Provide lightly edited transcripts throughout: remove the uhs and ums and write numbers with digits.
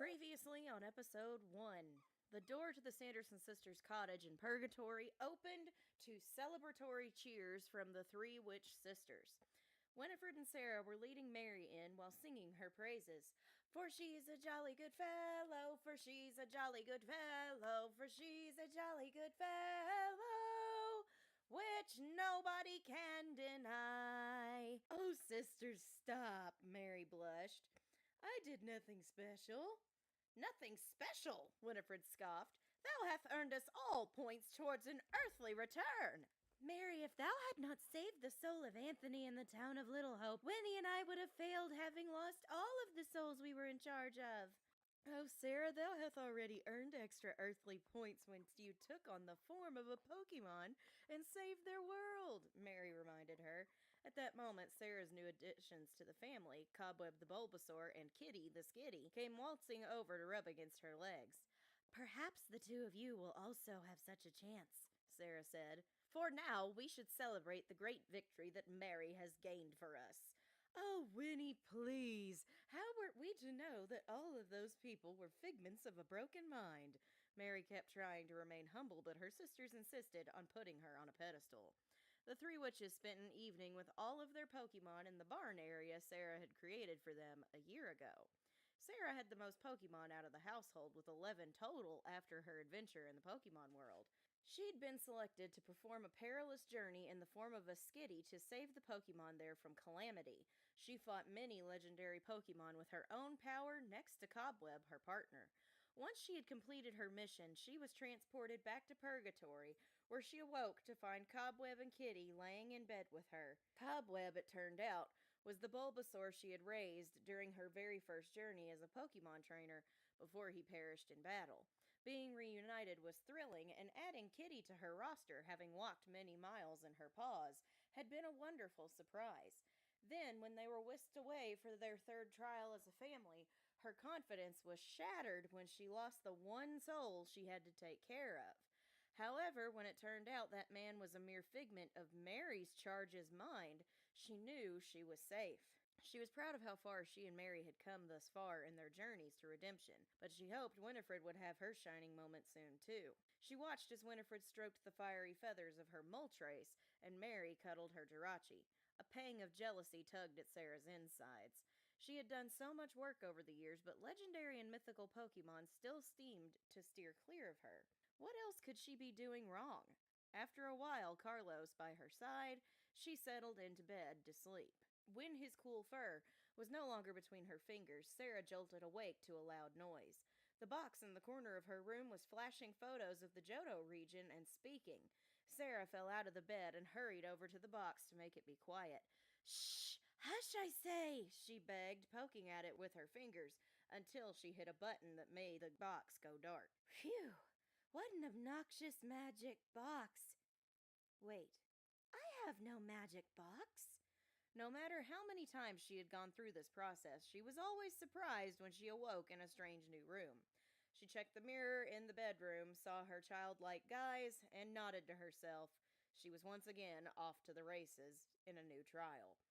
Previously on episode 1, the door to the Sanderson sisters' cottage in Purgatory opened to celebratory cheers from the three witch sisters. Winifred and Sarah were leading Mary in while singing her praises. For she's a jolly good fellow, for she's a jolly good fellow, for she's a jolly good fellow, which nobody can deny. Oh, sisters, stop, Mary blushed. I did nothing special. Nothing special, Winifred scoffed. Thou hast earned us all points towards an earthly return. Mary, if thou had not saved the soul of Anthony in the town of Little Hope, Winnie and I would have failed, having lost all of the souls we were in charge of. Oh, Sarah, thou hast already earned extra earthly points when you took on the form of a Pokemon and saved their world, Mary reminded her. At that moment, Sarah's new additions to the family, Cobweb the Bulbasaur and Kitty the Skitty, came waltzing over to rub against her legs. Perhaps the two of you will also have such a chance, Sarah said. For now, we should celebrate the great victory that Mary has gained for us. Oh, Winnie, please. How were we to know that all of those people were figments of a broken mind? Mary kept trying to remain humble, but her sisters insisted on putting her on a pedestal. The three witches spent an evening with all of their Pokemon in the barn area Sarah had created for them a year ago. Sarah had the most Pokemon out of the household, with 11 total after her adventure in the Pokemon world. She'd been selected to perform a perilous journey in the form of a Skitty to save the Pokemon there from calamity. She fought many legendary Pokemon with her own power next to Cobweb, her partner. Once she had completed her mission, she was transported back to Purgatory, where she awoke to find Cobweb and Kitty laying in bed with her. Cobweb, it turned out, was the Bulbasaur she had raised during her very first journey as a Pokemon trainer before he perished in battle. Being reunited was thrilling, and adding Kitty to her roster, having walked many miles in her paws, had been a wonderful surprise. Then, when they were whisked away for their third trial as a family, her confidence was shattered when she lost the one soul she had to take care of. However, when it turned out that man was a mere figment of Mary's charge's mind, she knew she was safe. She was proud of how far she and Mary had come thus far in their journeys to redemption, but she hoped Winifred would have her shining moment soon, too. She watched as Winifred stroked the fiery feathers of her Moltres, and Mary cuddled her Jirachi. A pang of jealousy tugged at Sarah's insides. She had done so much work over the years, but legendary and mythical Pokemon still seemed to steer clear of her. What else could she be doing wrong? After a while, Carlos by her side, she settled into bed to sleep. When his cool fur was no longer between her fingers, Sarah jolted awake to a loud noise. The box in the corner of her room was flashing photos of the Johto region and speaking. Sarah fell out of the bed and hurried over to the box to make it be quiet. Shh! Hush, I say! She begged, poking at it with her fingers, until she hit a button that made the box go dark. Phew! What an obnoxious magic box! Wait, I have no magic box. No matter how many times she had gone through this process, she was always surprised when she awoke in a strange new room. She checked the mirror in the bedroom, saw her childlike guise, and nodded to herself. She was once again off to the races in a new trial.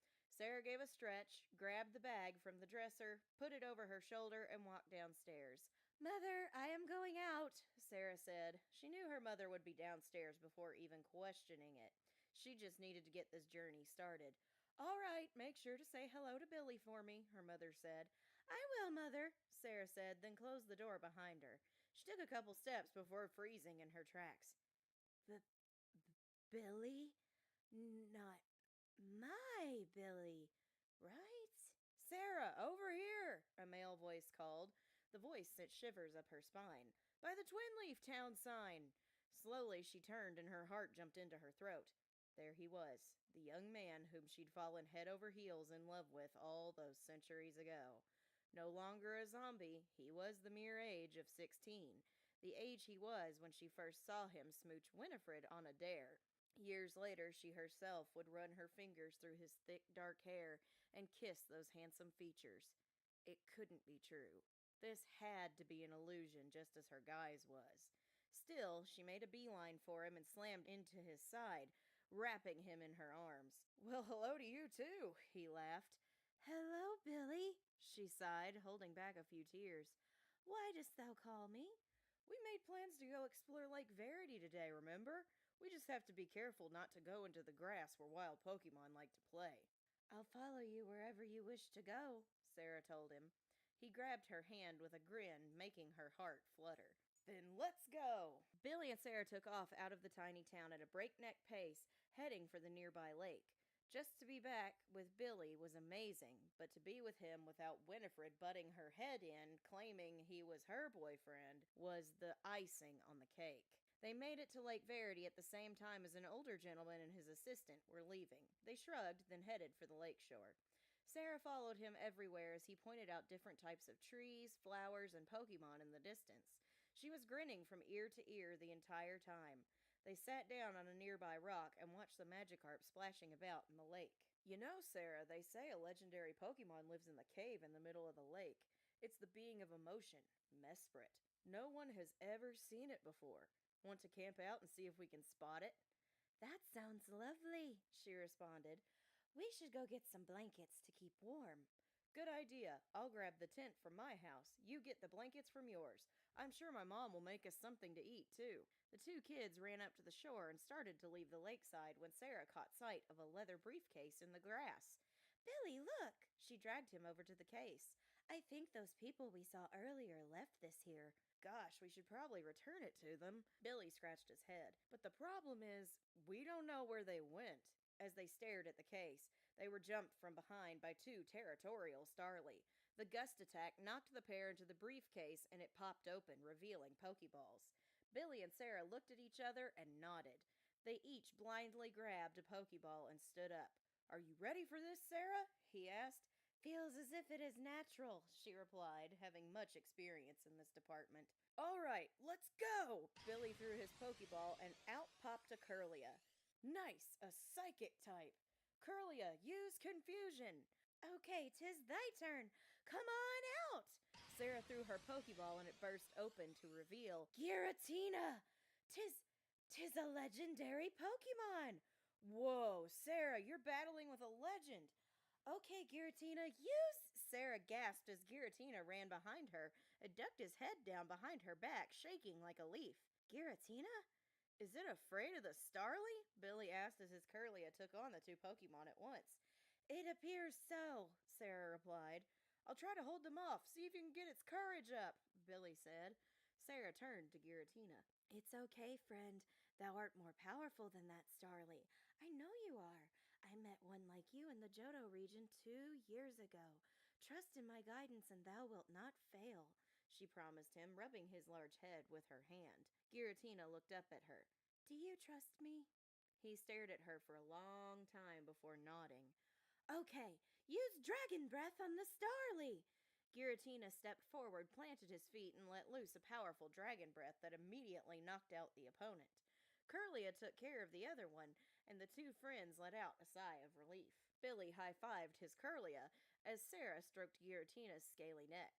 Sarah gave a stretch, grabbed the bag from the dresser, put it over her shoulder, and walked downstairs. Mother, I am going out, Sarah said. She knew her mother would be downstairs before even questioning it. She just needed to get this journey started. All right, make sure to say hello to Billy for me, her mother said. I will, Mother, Sarah said, then closed the door behind her. She took a couple steps before freezing in her tracks. Billy? Not my Billy, right? Sarah, over here, a male voice called. The voice sent shivers up her spine. By the Twin Leaf Town sign. Slowly she turned and her heart jumped into her throat. There he was, the young man whom she'd fallen head over heels in love with all those centuries ago. No longer a zombie, he was the mere age of 16, the age he was when she first saw him smooch Winifred on a dare. Years later, she herself would run her fingers through his thick, dark hair and kiss those handsome features. It couldn't be true. This had to be an illusion, just as her guise was. Still, she made a beeline for him and slammed into his side, wrapping him in her arms. Well, hello to you, too, he laughed. Hello, Billy, she sighed, holding back a few tears. Why dost thou call me? We made plans to go explore Lake Verity today, remember? We just have to be careful not to go into the grass where wild Pokemon like to play. I'll follow you wherever you wish to go, Sarah told him. He grabbed her hand with a grin, making her heart flutter. Then let's go! Billy and Sarah took off out of the tiny town at a breakneck pace, heading for the nearby lake. Just to be back with Billy was amazing, but to be with him without Winifred butting her head in, claiming he was her boyfriend, was the icing on the cake. They made it to Lake Verity at the same time as an older gentleman and his assistant were leaving. They shrugged, then headed for the lake shore. Sarah followed him everywhere as he pointed out different types of trees, flowers, and Pokemon in the distance. She was grinning from ear to ear the entire time. They sat down on a nearby rock and watched the Magikarp splashing about in the lake. You know, Sarah, they say a legendary Pokemon lives in the cave in the middle of the lake. It's the being of emotion, Mesprit. No one has ever seen it before. Want to camp out and see if we can spot it? That sounds lovely, she responded. We should go get some blankets to keep warm. Good idea. I'll grab the tent from my house. You get the blankets from yours. I'm sure my mom will make us something to eat, too. The two kids ran up to the shore and started to leave the lakeside when Sarah caught sight of a leather briefcase in the grass. Billy, look! She dragged him over to the case. I think those people we saw earlier left this here. Gosh, we should probably return it to them. Billy scratched his head. But the problem is, we don't know where they went. As they stared at the case, they were jumped from behind by two territorial Starly. The gust attack knocked the pair into the briefcase and it popped open, revealing Pokeballs. Billy and Sarah looked at each other and nodded. They each blindly grabbed a Pokeball and stood up. Are you ready for this, Sarah? He asked. Feels as if it is natural, she replied, having much experience in this department. All right, let's go! Billy threw his Pokeball and out popped a Curlia. Nice, a psychic type. Curlia, use confusion. Okay, 'tis thy turn. Come on out. Sarah threw her Pokeball and it burst open to reveal Giratina. 'Tis a legendary Pokemon. Whoa, Sarah, you're battling with a legend. Okay, Giratina, use! Sarah gasped as Giratina ran behind her and ducked his head down behind her back, shaking like a leaf. Giratina? Is it afraid of the Starly? Billy asked as his Curlia took on the two Pokemon at once. It appears so, Sarah replied. I'll try to hold them off, see if you can get its courage up, Billy said. Sarah turned to Giratina. It's okay, friend. Thou art more powerful than that Starly. I know you are. I met one like you in the Johto region 2 years ago. Trust in my guidance and thou wilt not fail, she promised him, rubbing his large head with her hand. Giratina looked up at her. Do you trust me? He stared at her for a long time before nodding. Okay, use Dragon Breath on the Starly! Giratina stepped forward, planted his feet, and let loose a powerful Dragon Breath that immediately knocked out the opponent. Curlia took care of the other one, and the two friends let out a sigh of relief. Billy high-fived his Curlia as Sarah stroked Giratina's scaly neck.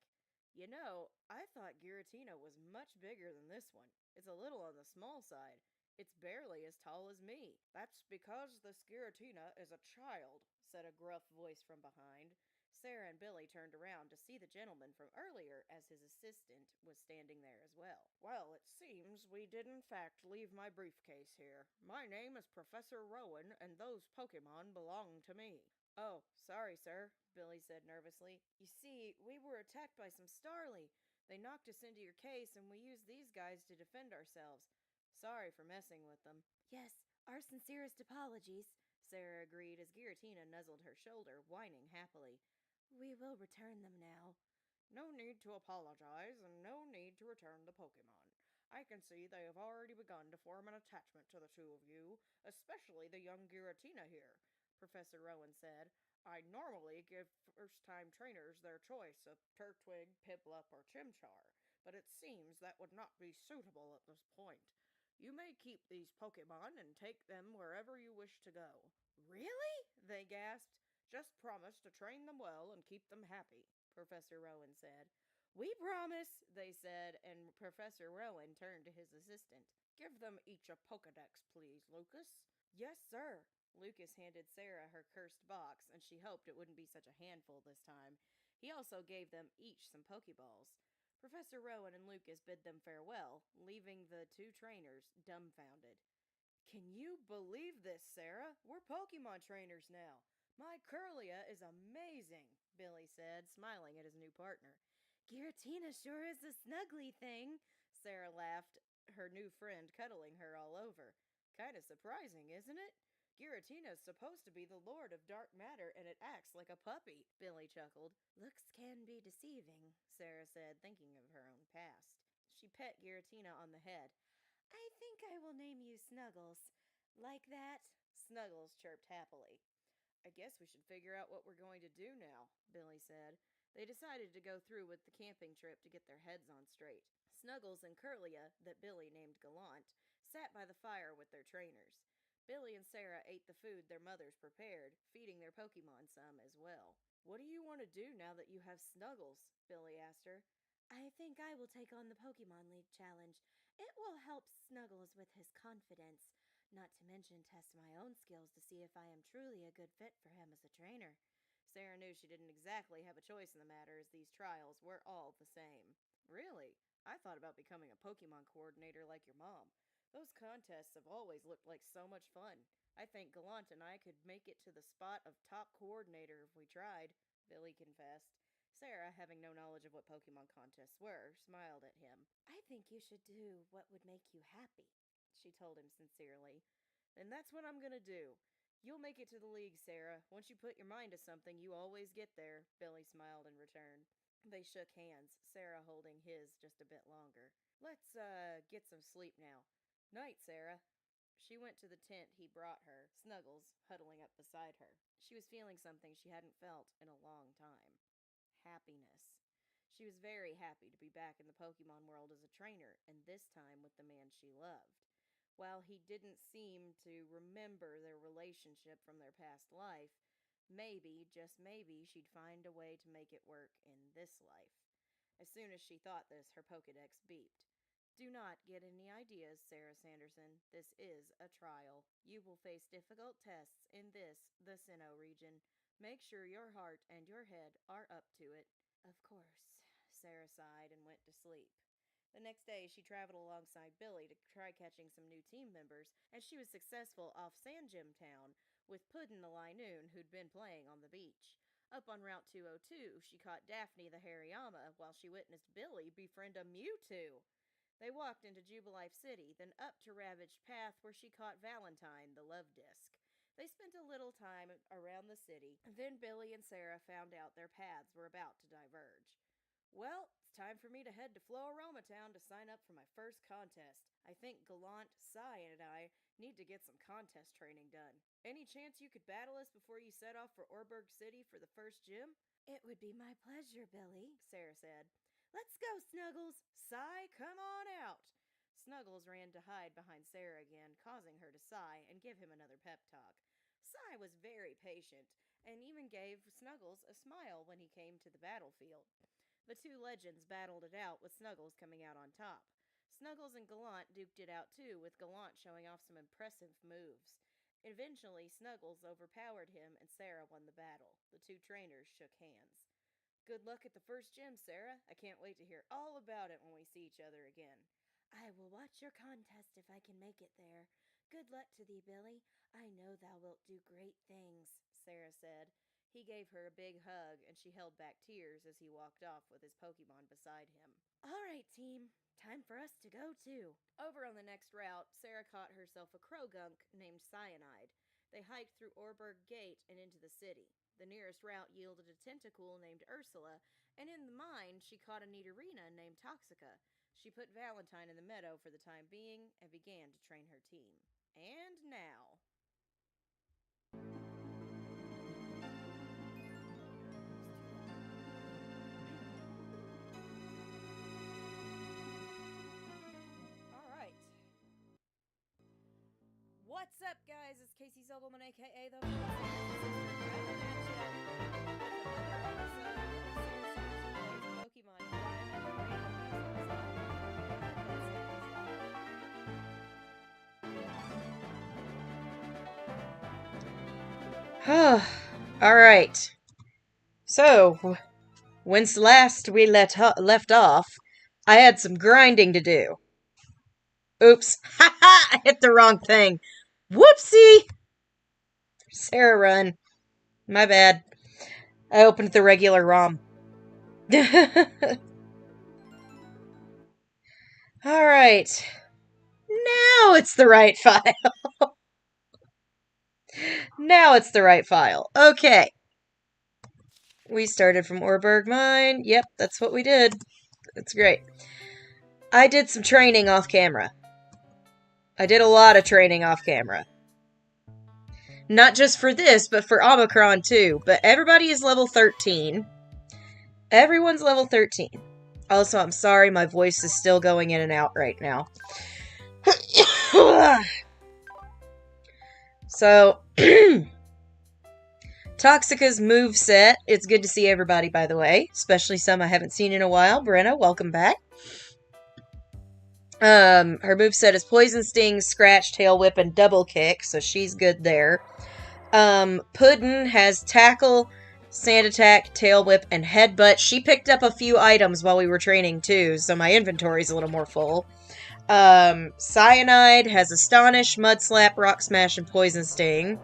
You know, I thought Giratina was much bigger than this one. It's a little on the small side. It's barely as tall as me. That's because this Giratina is a child, said a gruff voice from behind. Sarah and Billy turned around to see the gentleman from earlier as his assistant was standing there as well. Well, it seems we did in fact leave my briefcase here. My name is Professor Rowan, and those Pokemon belong to me. Oh, sorry, sir, Billy said nervously. You see, we were attacked by some Starly. They knocked us into your case, and we used these guys to defend ourselves. Sorry for messing with them. Yes, our sincerest apologies, Sarah agreed as Giratina nuzzled her shoulder, whining happily. We will return them now. No need to apologize, and no need to return the Pokemon. I can see they have already begun to form an attachment to the two of you, especially the young Giratina here, Professor Rowan said. I normally give first-time trainers their choice of Turtwig, Piplup, or Chimchar, but it seems that would not be suitable at this point. You may keep these Pokemon and take them wherever you wish to go. Really? They gasped. Just promise to train them well and keep them happy, Professor Rowan said. We promise, they said, and Professor Rowan turned to his assistant. Give them each a Pokedex, please, Lucas. Yes, sir. Lucas handed Sarah her cursed box, and she hoped it wouldn't be such a handful this time. He also gave them each some Pokeballs. Professor Mr. Rowan and Lucas bid them farewell, leaving the two trainers dumbfounded. Can you believe this, Sarah? We're Pokemon trainers now. My Curlia is amazing, Billy said, smiling at his new partner. Giratina sure is a snuggly thing, Sarah laughed, her new friend cuddling her all over. Kinda surprising, isn't it? Giratina's supposed to be the lord of dark matter, and it acts like a puppy, Billy chuckled. Looks can be deceiving, Sarah said, thinking of her own past. She pet Giratina on the head. I think I will name you Snuggles. Like that? Snuggles chirped happily. I guess we should figure out what we're going to do now, Billy said. They decided to go through with the camping trip to get their heads on straight. Snuggles and Curlia, that Billy named Gallant, sat by the fire with their trainers. Billy and Sarah ate the food their mothers prepared, feeding their Pokemon some as well. What do you want to do now that you have Snuggles? Billy asked her. I think I will take on the Pokemon League challenge. It will help Snuggles with his confidence, not to mention test my own skills to see if I am truly a good fit for him as a trainer. Sarah knew she didn't exactly have a choice in the matter, as these trials were all the same. Really? I thought about becoming a Pokemon coordinator like your mom. Those contests have always looked like so much fun. I think Gallant and I could make it to the spot of top coordinator if we tried, Billy confessed. Sarah, having no knowledge of what Pokemon contests were, smiled at him. I think you should do what would make you happy, she told him sincerely. Then that's what I'm gonna do. You'll make it to the league, Sarah. Once you put your mind to something, you always get there, Billy smiled in return. They shook hands, Sarah holding his just a bit longer. Let's, get some sleep now. Night, Sarah. She went to the tent he brought her, Snuggles huddling up beside her. She was feeling something she hadn't felt in a long time. Happiness. She was very happy to be back in the Pokemon world as a trainer, and this time with the man she loved. While he didn't seem to remember their relationship from their past life, maybe, just maybe, she'd find a way to make it work in this life. As soon as she thought this, her Pokedex beeped. Do not get any ideas, Sarah Sanderson. This is a trial. You will face difficult tests in this, the Sinnoh region. Make sure your heart and your head are up to it. Of course, Sarah sighed and went to sleep. The next day, she traveled alongside Billy to try catching some new team members, and she was successful off Sand Gym Town with Puddin' the Linoon, who'd been playing on the beach. Up on Route 202, she caught Daphne the Hariyama while she witnessed Billy befriend a Mewtwo. They walked into Jubilife City, then up to Ravaged Path where she caught Valentine, the love disc. They spent a little time around the city, then Billy and Sarah found out their paths were about to diverge. Well, it's time for me to head to Floaroma Town to sign up for my first contest. I think Gallant, Sai, and I need to get some contest training done. Any chance you could battle us before you set off for Orberg City for the first gym? It would be my pleasure, Billy, Sarah said. Let's go, Snuggles! Sai, come on out! Snuggles ran to hide behind Sarah again, causing her to sigh and give him another pep talk. Sai was very patient, and even gave Snuggles a smile when he came to the battlefield. The two legends battled it out, with Snuggles coming out on top. Snuggles and Gallant duked it out too, with Gallant showing off some impressive moves. Eventually, Snuggles overpowered him, and Sarah won the battle. The two trainers shook hands. Good luck at the first gym, Sarah. I can't wait to hear all about it when we see each other again. I will watch your contest if I can make it there. Good luck to thee, Billy. I know thou wilt do great things, Sarah said. He gave her a big hug, and she held back tears as he walked off with his Pokemon beside him. All right, team. Time for us to go, too. Over on the next route, Sarah caught herself a Krogunk named Cyanide. They hiked through Orberg Gate and into the city. The nearest route yielded a Tentacool named Ursula, and in the mine, she caught a Nidorina named Toxica. She put Valentine in the meadow for the time being and began to train her team. And now... Alright. What's up, guys? It's Casey Zobelman, aka The Pokemon. Alright. So, whence last we left off, I had some grinding to do. Oops. Haha! I hit the wrong thing. Whoopsie! Sarah run. My bad. I opened the regular ROM. Alright. Now it's the right file. Now it's the right file. Okay. We started from Orberg Mine. Yep, that's what we did. That's great. I did some training off camera. I did a lot of training off camera. Not just for this, but for Omicron too. But everybody is level 13. Everyone's level 13. Also, I'm sorry, my voice is still going in and out right now. So, Toxica's moveset. It's good to see everybody, by the way. Especially some I haven't seen in a while. Brenna, welcome back. Her moveset is Poison Sting, Scratch, Tail Whip, and Double Kick, so she's good there. Puddin has Tackle, Sand Attack, Tail Whip, and Headbutt. She picked up a few items while we were training, too, so my inventory's a little more full. Cyanide has Astonish, Mud Slap, Rock Smash, and Poison Sting.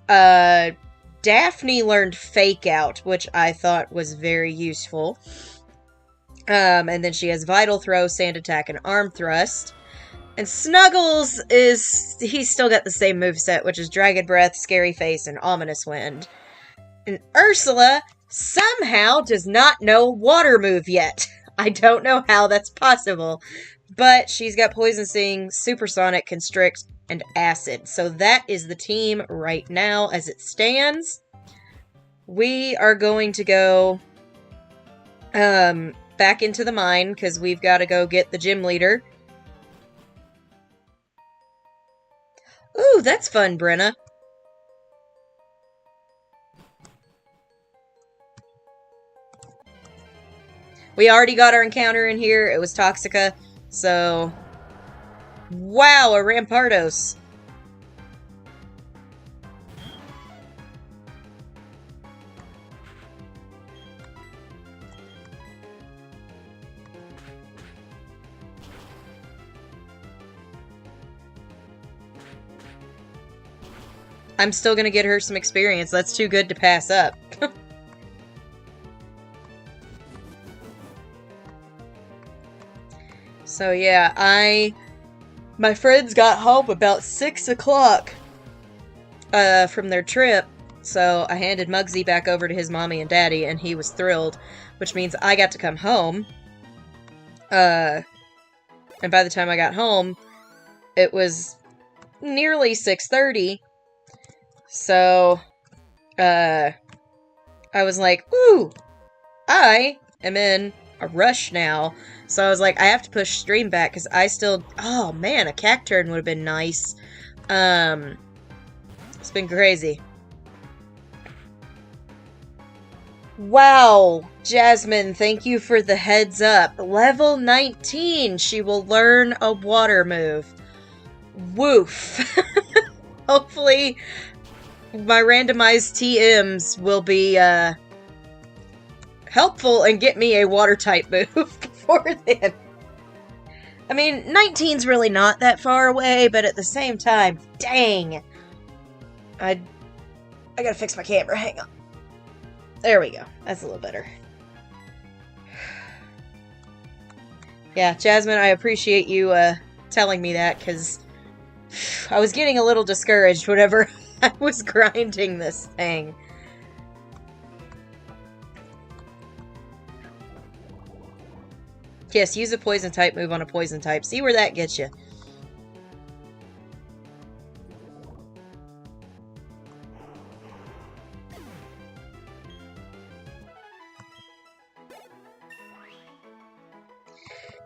Daphne learned Fake Out, which I thought was very useful. And then she has Vital Throw, Sand Attack, and Arm Thrust. And Snuggles he's still got the same moveset, which is Dragon Breath, Scary Face, and Ominous Wind. And Ursula somehow does not know Water move yet. I don't know how that's possible. But she's got Poison Sting, Supersonic, Constrict, and Acid. So that is the team right now as it stands. We are going to go back into the mine because we've got to go get the gym leader. Ooh, that's fun, Brenna. We already got our encounter in here. It was Toxica. So, wow, a Rampardos. I'm still gonna get her some experience. That's too good to pass up. So yeah, my friends got home about 6 o'clock from their trip, so I handed Muggsy back over to his mommy and daddy, and he was thrilled, which means I got to come home. And by the time I got home, it was nearly 6:30, so I was like, ooh, I am in a rush now. So I was like, I have to push stream back because I still... Oh, man, a cacturn would have been nice. It's been crazy. Wow, Jasmine, thank you for the heads up. Level 19, she will learn a water move. Woof. Hopefully, my randomized TMs will be helpful and get me a water type move before then. I mean, 19's really not that far away, but at the same time, dang. I gotta fix my camera, hang on. There we go, that's a little better. Yeah, Jasmine, I appreciate you telling me that, because I was getting a little discouraged whenever I was grinding this thing. Yes, use a poison type move on a poison type. See where that gets you.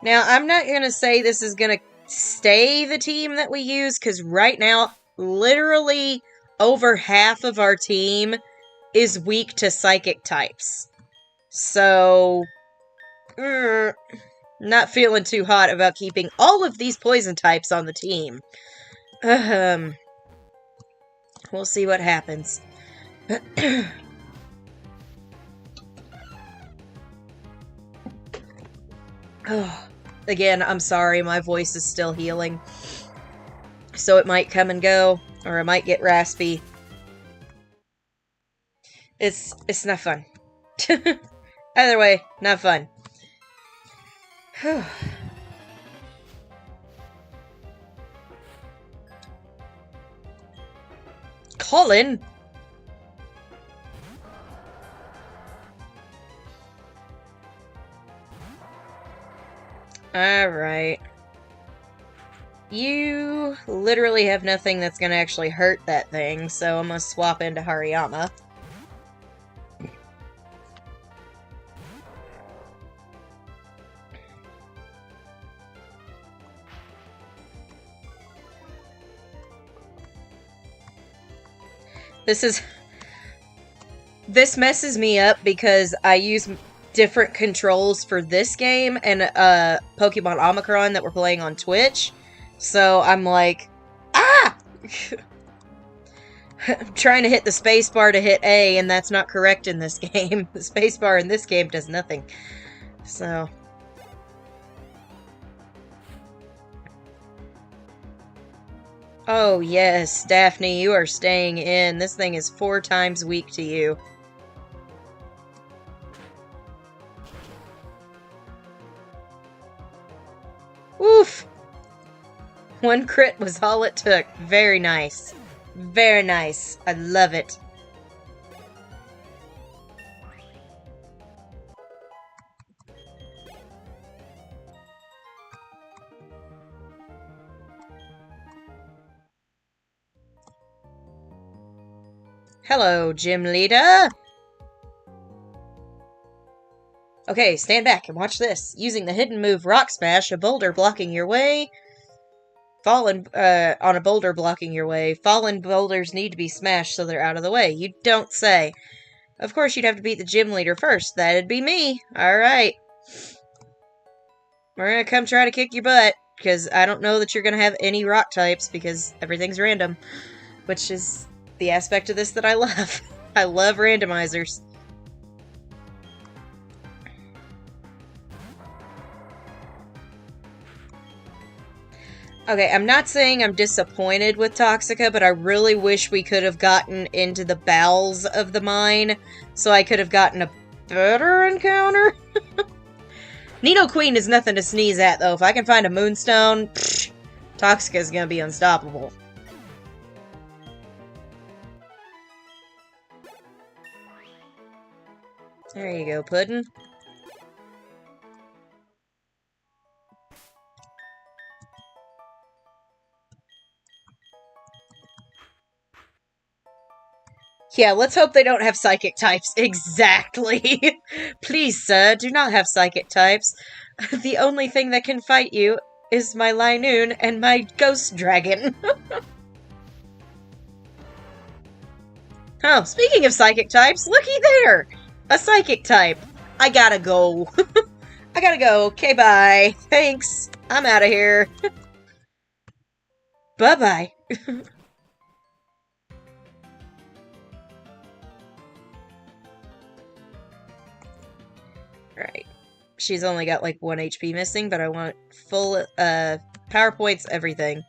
Now, I'm not going to say this is going to stay the team that we use, because right now, literally over half of our team is weak to psychic types. So, not feeling too hot about keeping all of these poison types on the team. We'll see what happens. Oh, again, I'm sorry, my voice is still healing. So it might come and go, or it might get raspy. It's not fun. Either way, not fun. Colin? Alright. You literally have nothing that's gonna actually hurt that thing, so I'm gonna swap into Hariyama. This messes me up because I use different controls for this game and Pokemon Omicron that we're playing on Twitch. So I'm like, ah! I'm trying to hit the spacebar to hit A, and that's not correct in this game. The spacebar in this game does nothing. So... Oh yes, Daphne, you are staying in. This thing is 4 times weak to you. Oof! 1 crit was all it took. Very nice. Very nice. I love it. Hello, gym leader! Okay, stand back and watch this. Using the hidden move Rock Smash, a boulder blocking your way... on a boulder blocking your way. Fallen boulders need to be smashed so they're out of the way. You don't say. Of course you'd have to beat the gym leader first. That'd be me. Alright. We're gonna come try to kick your butt, because I don't know that you're gonna have any rock types, because everything's random. Which is the aspect of this that I love. I love randomizers. Okay, I'm not saying I'm disappointed with Toxica, but I really wish we could have gotten into the bowels of the mine, so I could have gotten a better encounter. Nidoqueen is nothing to sneeze at, though. If I can find a Moonstone, Toxica's gonna be unstoppable. There you go, Puddin'. Yeah, let's hope they don't have psychic types. Exactly. Please, sir, do not have psychic types. The only thing that can fight you is my Linoon and my Ghost Dragon. Oh, speaking of psychic types, looky there! A psychic type. I gotta go. I gotta go. Okay, bye. Thanks. I'm out of here. Bye-bye. Alright. She's only got like 1 HP missing, but I want full, power points, everything.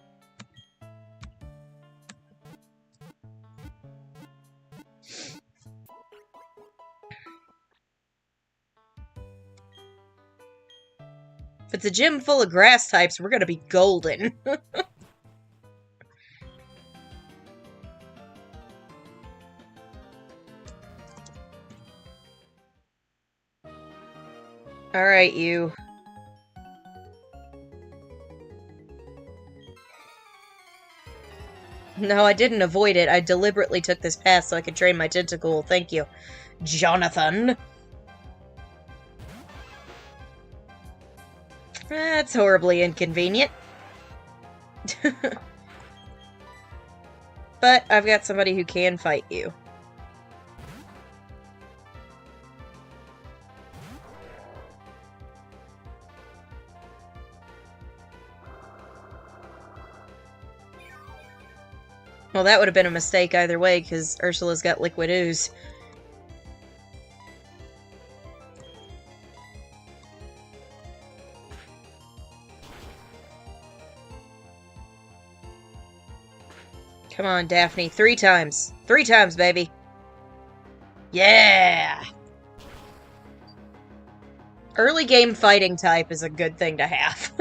If it's a gym full of grass types, we're gonna be golden. Alright, you. No, I didn't avoid it. I deliberately took this path so I could train my Tentacool. Thank you. Jonathan. That's horribly inconvenient. But I've got somebody who can fight you. Well, that would have been a mistake either way, because Ursula's got Liquid Ooze. Come on, Daphne. 3 times. 3 times, baby. Yeah! Early game fighting type is a good thing to have.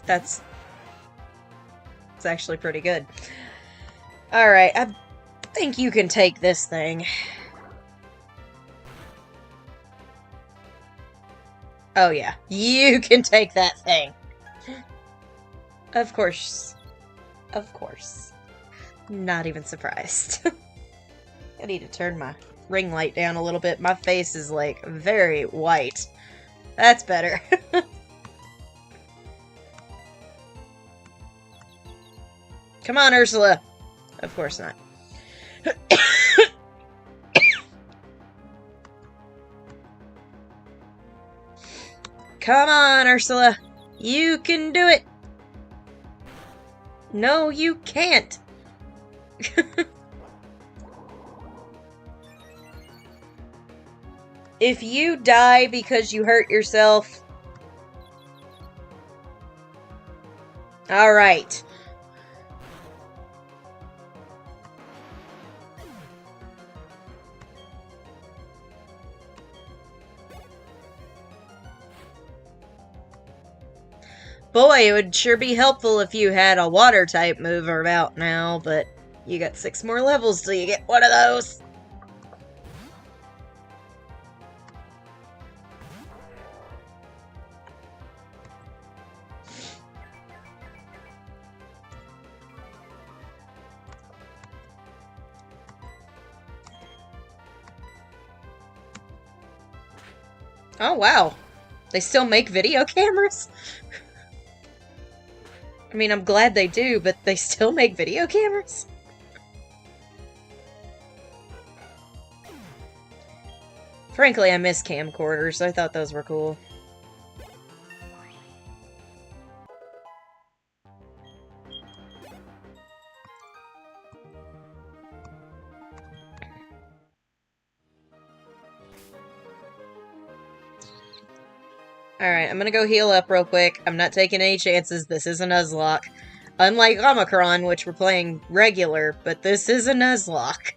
That's actually pretty good. Alright, I think you can take this thing. Oh yeah, you can take that thing. Of course. Of course. Not even surprised. I need to turn my ring light down a little bit. My face is, like, very white. That's better. Come on, Ursula. Of course not. Come on, Ursula. You can do it. No, you can't. If you die because you hurt yourself... Alright. Boy, it would sure be helpful if you had a water-type move about now, but you got 6 more levels till you get one of those. Oh, wow. They still make video cameras? I mean, I'm glad they do, but they still make video cameras? Frankly, I miss camcorders. I thought those were cool. Alright, I'm gonna go heal up real quick. I'm not taking any chances. This is a Nuzlocke. Unlike Omicron, which we're playing regular, but this is a Nuzlocke.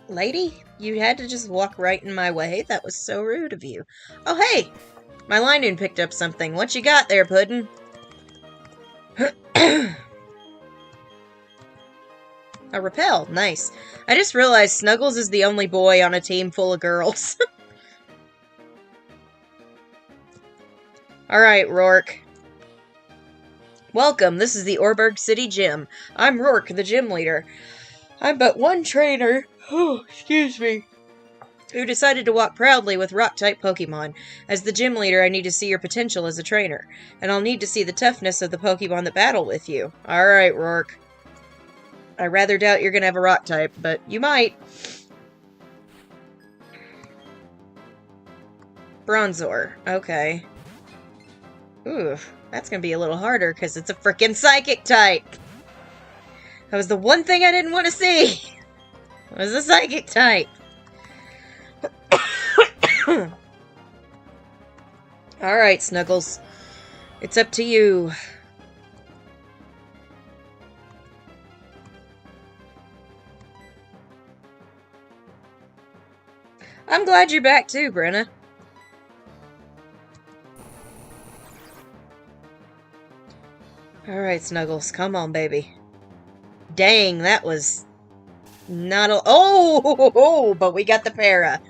Lady, you had to just walk right in my way? That was so rude of you. Oh, hey! My Linoon picked up something. What you got there, Puddin'? A repel. Nice. I just realized Snuggles is the only boy on a team full of girls. Alright, Rourke. Welcome, this is the Orberg City Gym. I'm Rourke, the gym leader. I'm but one trainer, excuse me, who decided to walk proudly with rock-type Pokemon. As the gym leader, I need to see your potential as a trainer, and I'll need to see the toughness of the Pokemon that battle with you. Alright, Rourke. I rather doubt you're gonna have a rock-type, but you might. Bronzor. Okay. Ooh, that's gonna be a little harder, because it's a frickin' Psychic type! That was the one thing I didn't want to see! It was a Psychic type! Alright, Snuggles. It's up to you. I'm glad you're back too, Brenna. Alright, Snuggles. Come on, baby. Dang, that was Not a... Oh, but we got the para.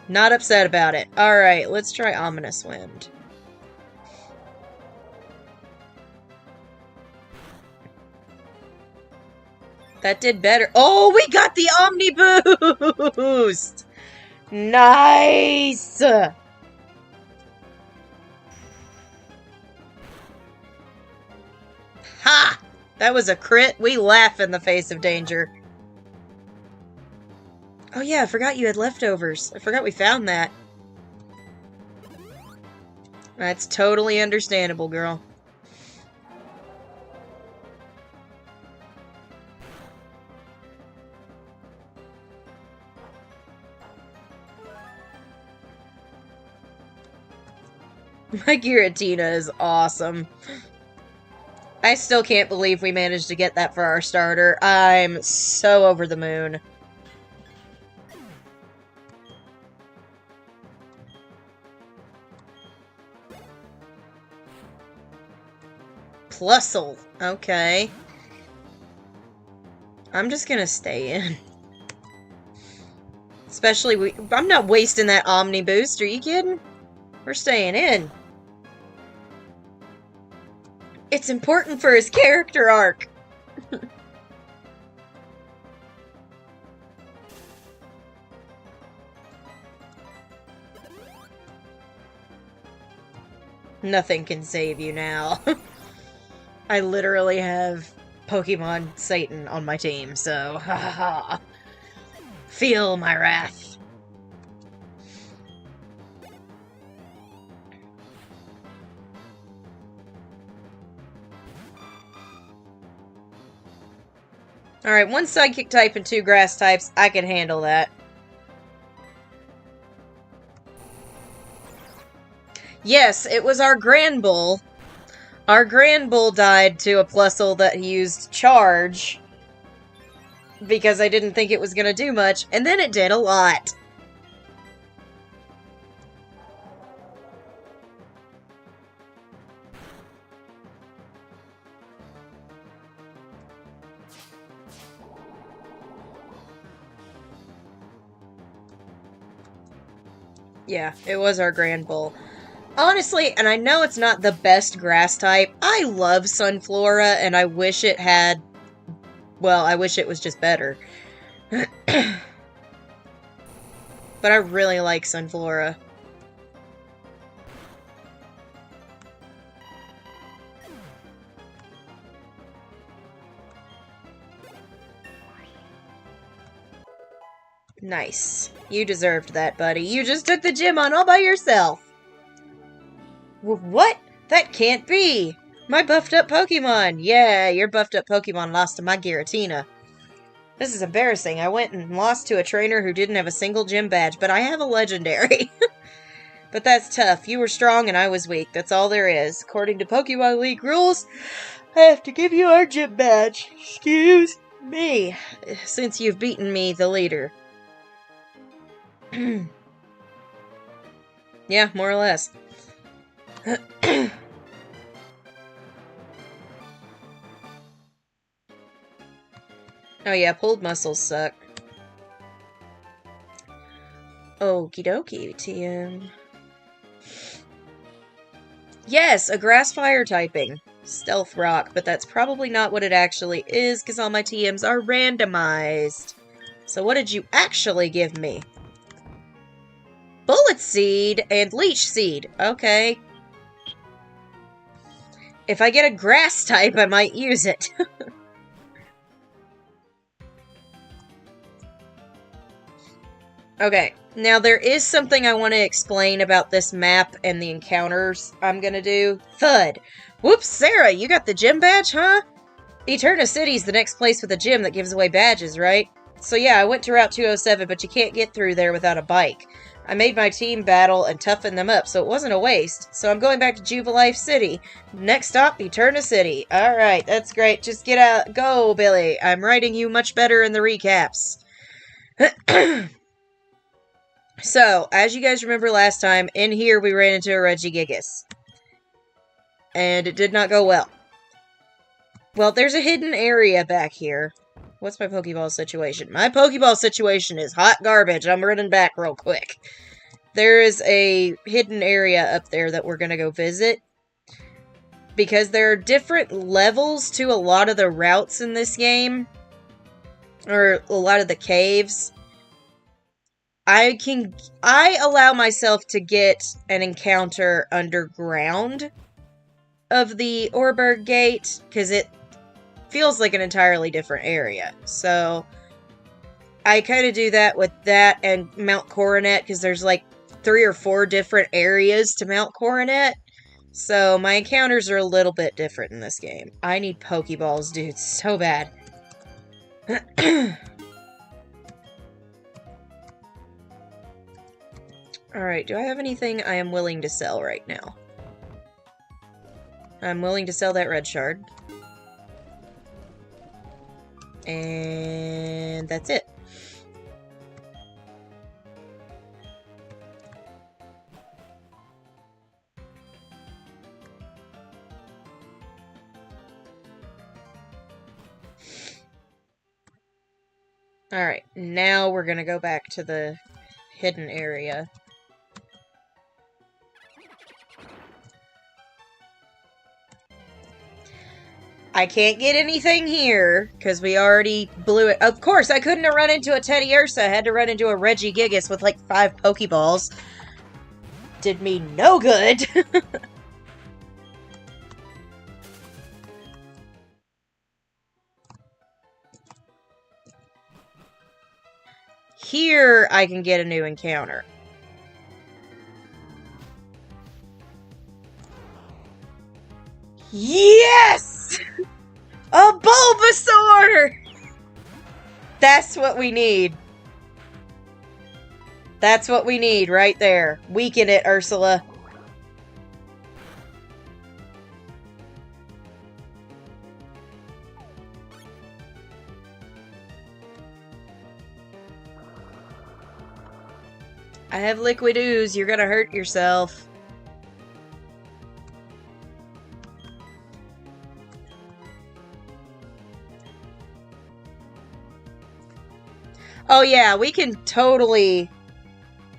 Not upset about it. Alright, let's try Ominous Wind. That did better. Oh, we got the Omni Boost! Nice! Ha! That was a crit. We laugh in the face of danger. Oh yeah, I forgot you had leftovers. I forgot we found that. That's totally understandable, girl. My Giratina is awesome. I still can't believe we managed to get that for our starter. I'm so over the moon. Plusle. Okay. I'm just gonna stay in. Especially, I'm not wasting that Omni Boost, are you kidding? We're staying in. It's important for his character arc. Nothing can save you now. I literally have Pokemon Satan on my team, so feel my wrath. Alright, 1 Psychic type and 2 Grass types. I can handle that. Yes, it was our Granbull. Our Granbull died to a Plusle that used Charge. Because I didn't think it was going to do much, and then it did a lot. Yeah, it was our Granbull. Honestly, and I know it's not the best grass type, I love Sunflora, and I wish it had... Well, I wish it was just better. But I really like Sunflora. Nice. You deserved that, buddy. You just took the gym on all by yourself. What? That can't be! My buffed up Pokemon! Yeah, your buffed up Pokemon lost to my Giratina. This is embarrassing. I went and lost to a trainer who didn't have a single gym badge, but I have a legendary. But that's tough. You were strong and I was weak. That's all there is. According to Pokemon League rules, I have to give you our gym badge. Excuse me. Since you've beaten me, the leader. Yeah, more or less. Oh yeah, pulled muscles suck. Okie dokie, TM. Yes, a grass fire typing. Stealth rock, but that's probably not what it actually is, because all my TMs are randomized. So what did you actually give me? Bullet Seed and Leech Seed. Okay. If I get a grass type, I might use it. Okay, now there is something I want to explain about this map and the encounters I'm gonna do. Thud. Whoops, Sarah, you got the gym badge, huh? Eterna City's the next place with a gym that gives away badges, right? So yeah, I went to Route 207, but you can't get through there without a bike. I made my team battle and toughen them up, so it wasn't a waste. So I'm going back to Jubilife City. Next stop, Eterna City. Alright, that's great. Just get out. Go, Billy. I'm writing you much better in the recaps. So, as you guys remember last time, in here we ran into a Regigigas. And it did not go well. Well, there's a hidden area back here. What's my Pokeball situation? My Pokeball situation is hot garbage. I'm running back real quick. There is a hidden area up there that we're gonna go visit. Because there are different levels to a lot of the routes in this game. Or a lot of the caves. I allow myself to get an encounter underground of the Orberg Gate, because it feels like an entirely different area. So, I kind of do that with that and Mount Coronet, because there's like 3 or 4 different areas to Mount Coronet. So, my encounters are a little bit different in this game. I need Pokeballs, dude, so bad. Alright, do I have anything I am willing to sell right now? I'm willing to sell that red shard. And that's it. Alright, now we're gonna go back to the hidden area. I can't get anything here, because we already blew it. Of course, I couldn't have run into a Teddy Ursa. I had to run into a Regigigas with like 5 Pokeballs. Did me no good. Here, I can get a new encounter. Yes! A Bulbasaur! That's what we need. That's what we need right there. Weaken it, Ursula. I have Liquid Ooze. You're gonna hurt yourself. Oh yeah, we can totally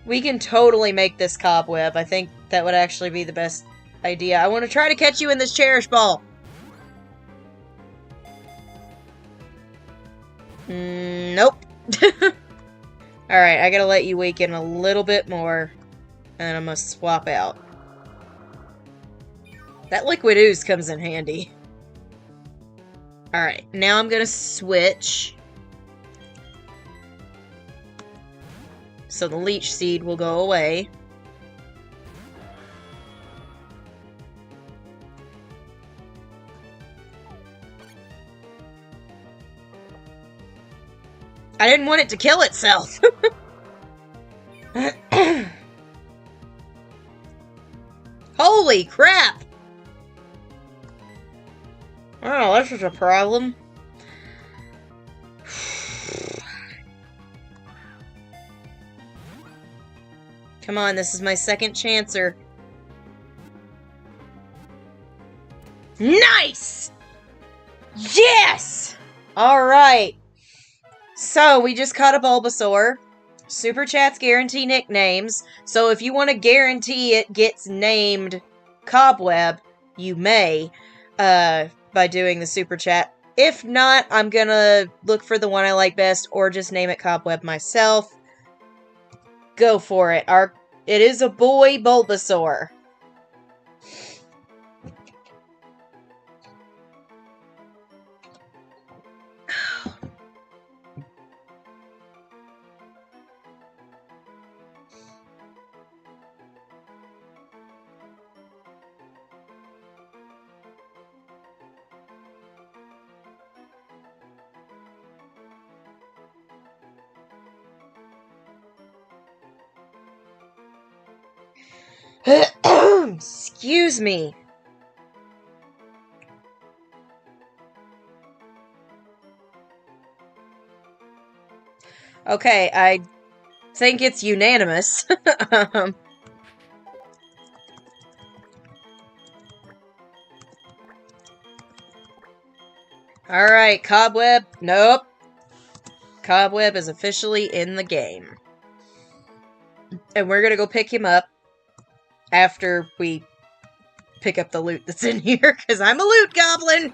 make this Cobweb. I think that would actually be the best idea. I want to try to catch you in this Cherish Ball. Nope. Alright, I gotta let you weaken a little bit more. And I'm gonna swap out. That Liquid Ooze comes in handy. Alright, now I'm gonna switch. So the Leech Seed will go away. I didn't want it to kill itself. Holy crap! Oh, this is a problem. Come on, this is my second chancer. Nice! Yes! Alright. So, we just caught a Bulbasaur. Super Chats guarantee nicknames. So, if you want to guarantee it gets named Cobweb, you may, by doing the Super Chat. If not, I'm gonna look for the one I like best, or just name it Cobweb myself. Go for it. It is a boy Bulbasaur. Excuse me. Okay, I think it's unanimous. Alright, Cobweb. Nope. Cobweb is officially in the game. And we're gonna go pick him up after we pick up the loot that's in here, because I'm a loot goblin!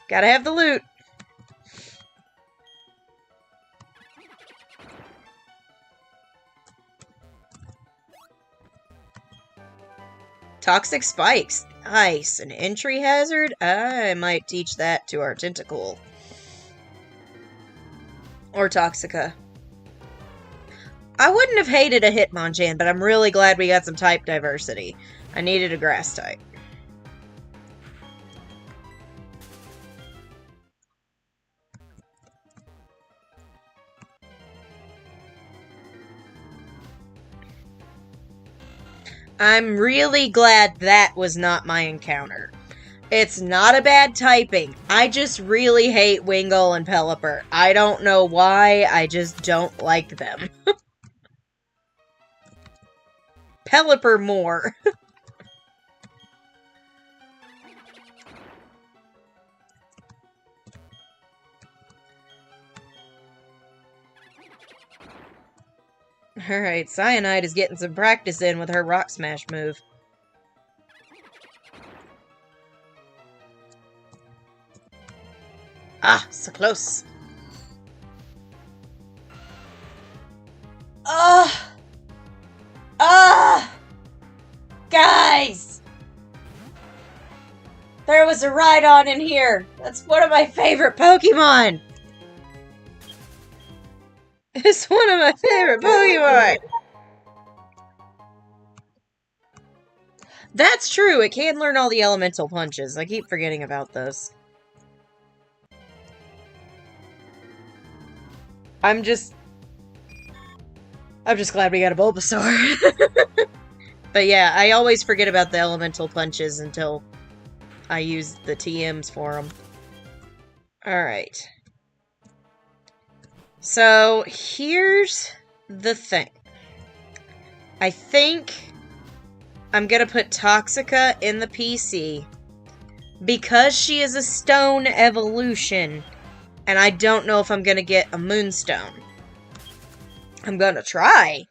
Gotta have the loot. Toxic spikes. Nice. An entry hazard? I might teach that to our tentacle. Or Toxica. I wouldn't have hated a Hitmonchan, but I'm really glad we got some type diversity. I needed a grass type. I'm really glad that was not my encounter. It's not a bad typing. I just really hate Wingull and Pelipper. I don't know why, I just don't like them. Pelipper more. Alright, Cyanide is getting some practice in with her Rock Smash move. Ah, so close. Guys! There was a Rhydon in here! That's one of my favorite Pokemon! It's one of my favorite Pokemon! That's true, it can learn all the elemental punches. I keep forgetting about those. I'm just glad we got a Bulbasaur. But yeah, I always forget about the elemental punches until I use the TMs for them. Alright. So, here's the thing. I think I'm gonna put Toxica in the PC because she is a stone evolution, and I don't know if I'm gonna get a Moonstone. I'm gonna try,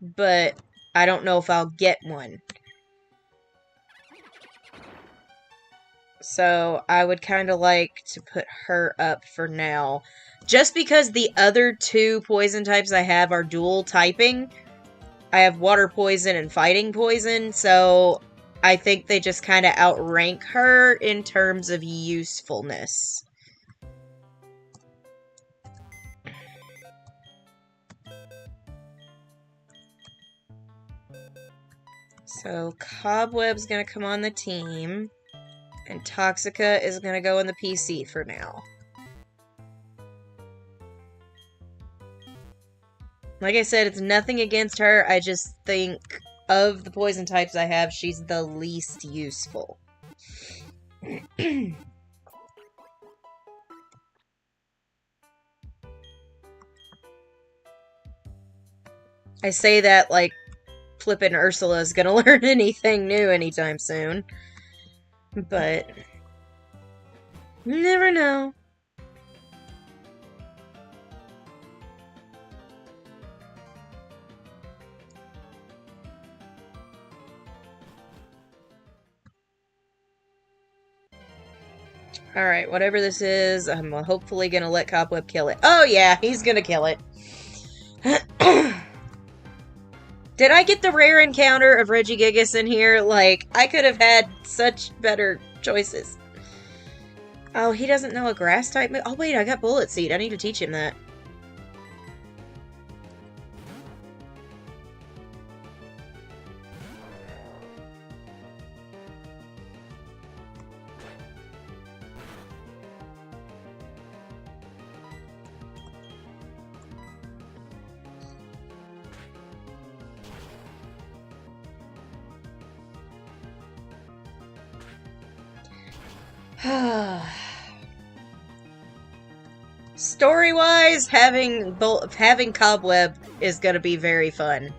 but I don't know if I'll get one. So I would kind of like to put her up for now. Just because the other two poison types I have are dual typing. I have water poison and fighting poison, so I think they just kind of outrank her in terms of usefulness. So Cobweb's gonna come on the team, and Toxica is gonna go in the PC for now. Like I said, it's nothing against her, I just think of the poison types I have, she's the least useful. I say that like flippin' Ursula's gonna learn anything new anytime soon. But you never know. Alright, whatever this is, I'm hopefully gonna let Cobweb kill it. Oh yeah, he's gonna kill it. Did I get the rare encounter of Regigigas in here? Like, I could have had such better choices. Oh, he doesn't know a grass type move? Oh wait, I got Bullet Seed. I need to teach him that. Story-wise, having Cobweb is gonna be very fun.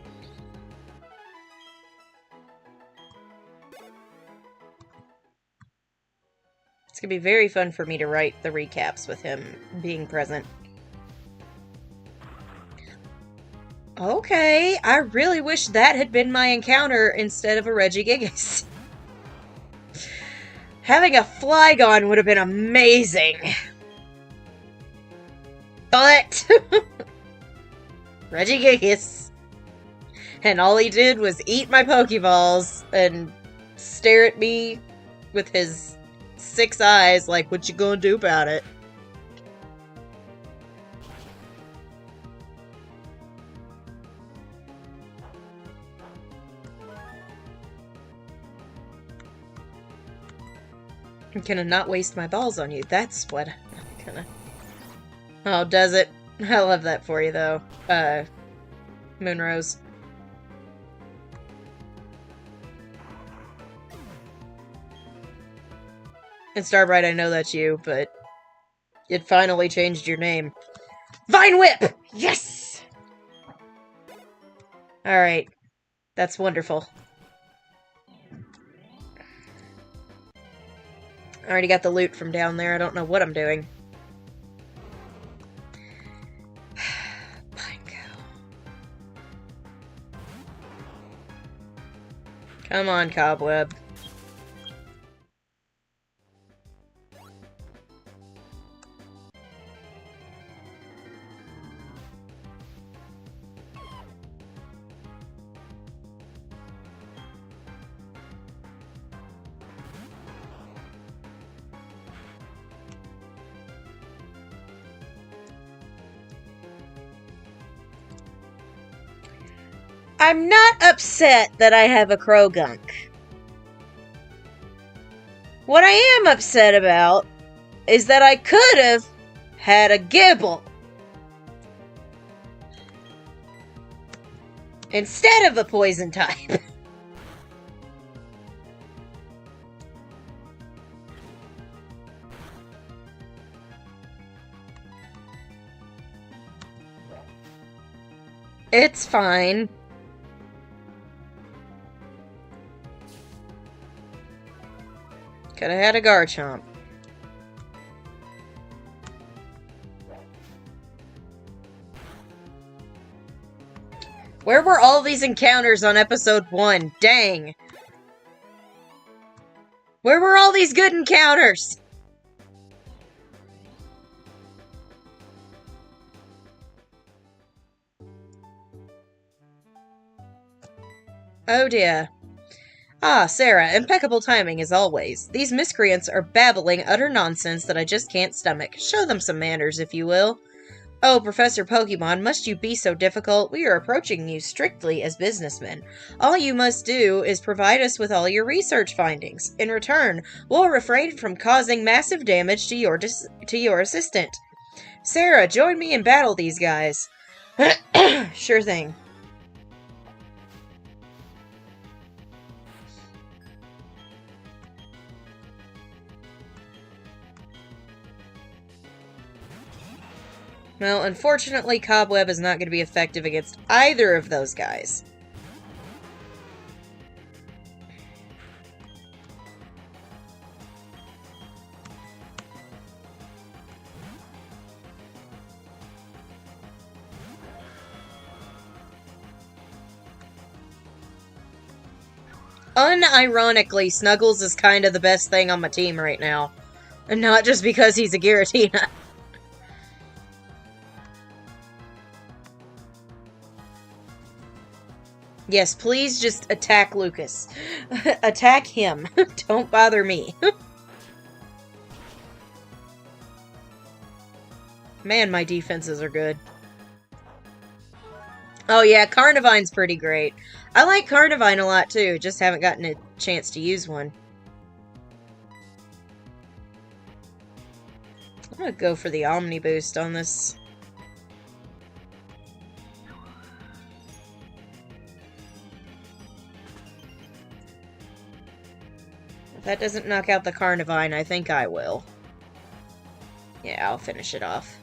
It's gonna be very fun for me to write the recaps with him being present. Okay, I really wish that had been my encounter instead of a Regigigas. Having a Flygon would have been amazing. But Regigigas. And all he did was eat my Pokeballs and stare at me with his 6 eyes like, what you gonna do about it? I'm gonna not waste my balls on you. That's what I'm gonna... Oh, does it? I love that for you, though. Moonrose. And Starbright, I know that's you, but it finally changed your name. Vine Whip! Yes! Alright. That's wonderful. I already got the loot from down there. I don't know what I'm doing. Come on, Cobweb. I'm not upset that I have a Krogunk. What I am upset about is that I could have had a Gibble instead of a poison type. It's fine. Could have had a Garchomp. Where were all these encounters on episode 1? Dang. Where were all these good encounters? Oh dear. Ah, Sarah, impeccable timing as always. These miscreants are babbling utter nonsense that I just can't stomach. Show them some manners, if you will. Oh, Professor Pokemon, must you be so difficult? We are approaching you strictly as businessmen. All you must do is provide us with all your research findings. In return, we'll refrain from causing massive damage to your assistant. Sarah, join me and battle these guys. Sure thing. Well, unfortunately, Cobweb is not going to be effective against either of those guys. Unironically, Snuggles is kind of the best thing on my team right now. And not just because he's a Giratina. Yes, please just attack Lucas. Attack him. Don't bother me. Man, my defenses are good. Oh yeah, Carnivine's pretty great. I like Carnivine a lot too, just haven't gotten a chance to use one. I'm gonna go for the Omni Boost on this. If that doesn't knock out the Carnivine, I think I will. Yeah, I'll finish it off.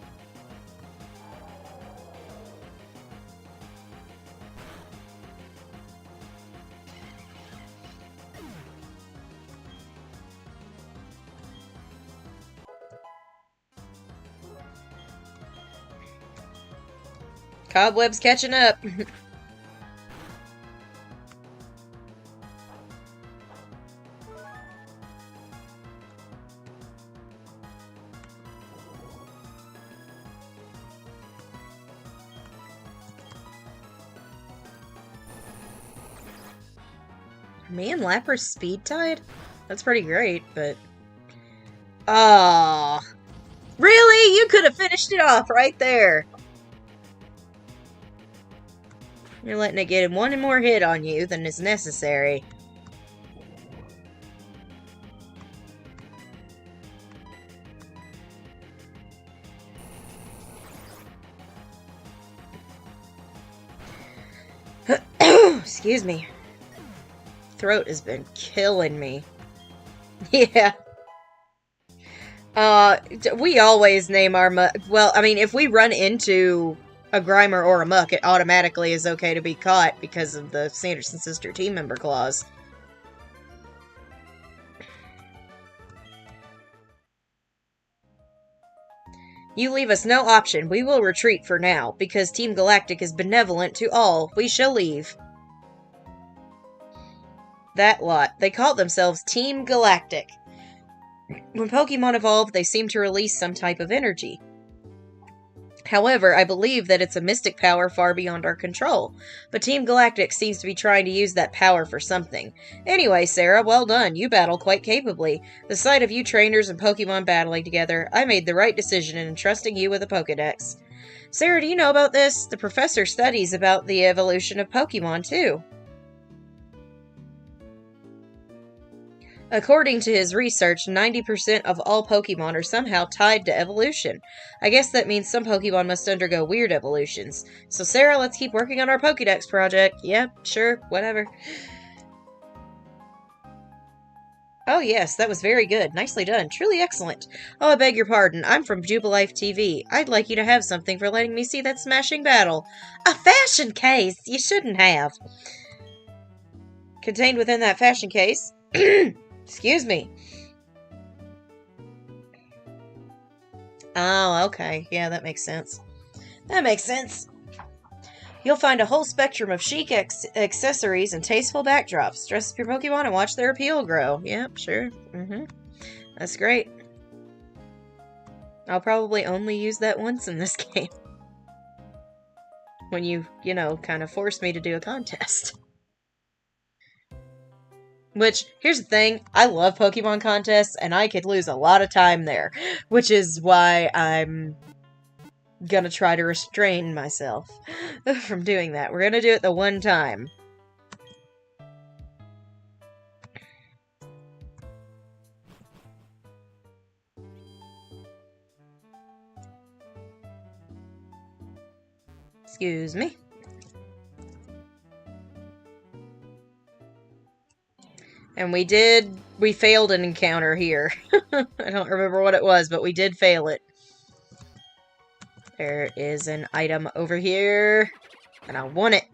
Cobweb's catching up. Me and Lapras speed tied? That's pretty great, but... Oh, really? You could have finished it off right there. You're letting it get one more hit on you than is necessary. Excuse me. Throat has been killing me. Yeah. We always name our well, I mean, if we run into a Grimer or a Muck, it automatically is okay to be caught because of the Sanderson sister team member clause. You leave us no option. We will retreat for now, because Team Galactic is benevolent to all. We shall leave. That lot. They call themselves Team Galactic. When Pokemon evolve, they seem to release some type of energy. However, I believe that it's a mystic power far beyond our control, but Team Galactic seems to be trying to use that power for something. Anyway, Sarah, well done. You battle quite capably. The sight of you trainers and Pokemon battling together, I made the right decision in entrusting you with a Pokedex. Sarah, do you know about this? The professor studies about the evolution of Pokemon, too. According to his research, 90% of all Pokemon are somehow tied to evolution. I guess that means some Pokemon must undergo weird evolutions. So Sarah, let's keep working on our Pokédex project. Yep, sure, whatever. Oh yes, that was very good. Nicely done. Truly excellent. Oh, I beg your pardon. I'm from Jubilife TV. I'd like you to have something for letting me see that smashing battle. A fashion case! You shouldn't have. Contained within that fashion case... Excuse me. Oh, okay. Yeah, that makes sense. That makes sense. You'll find a whole spectrum of chic accessories and tasteful backdrops. Dress up your Pokemon and watch their appeal grow. Yep, sure. That's great. I'll probably only use that once in this game. When you know, kind of force me to do a contest. Which, here's the thing, I love Pokemon contests, and I could lose a lot of time there. Which is why I'm gonna try to restrain myself from doing that. We're gonna do it the one time. Excuse me. And we failed an encounter here. I don't remember what it was, but we did fail it. There is an item over here, and I want it.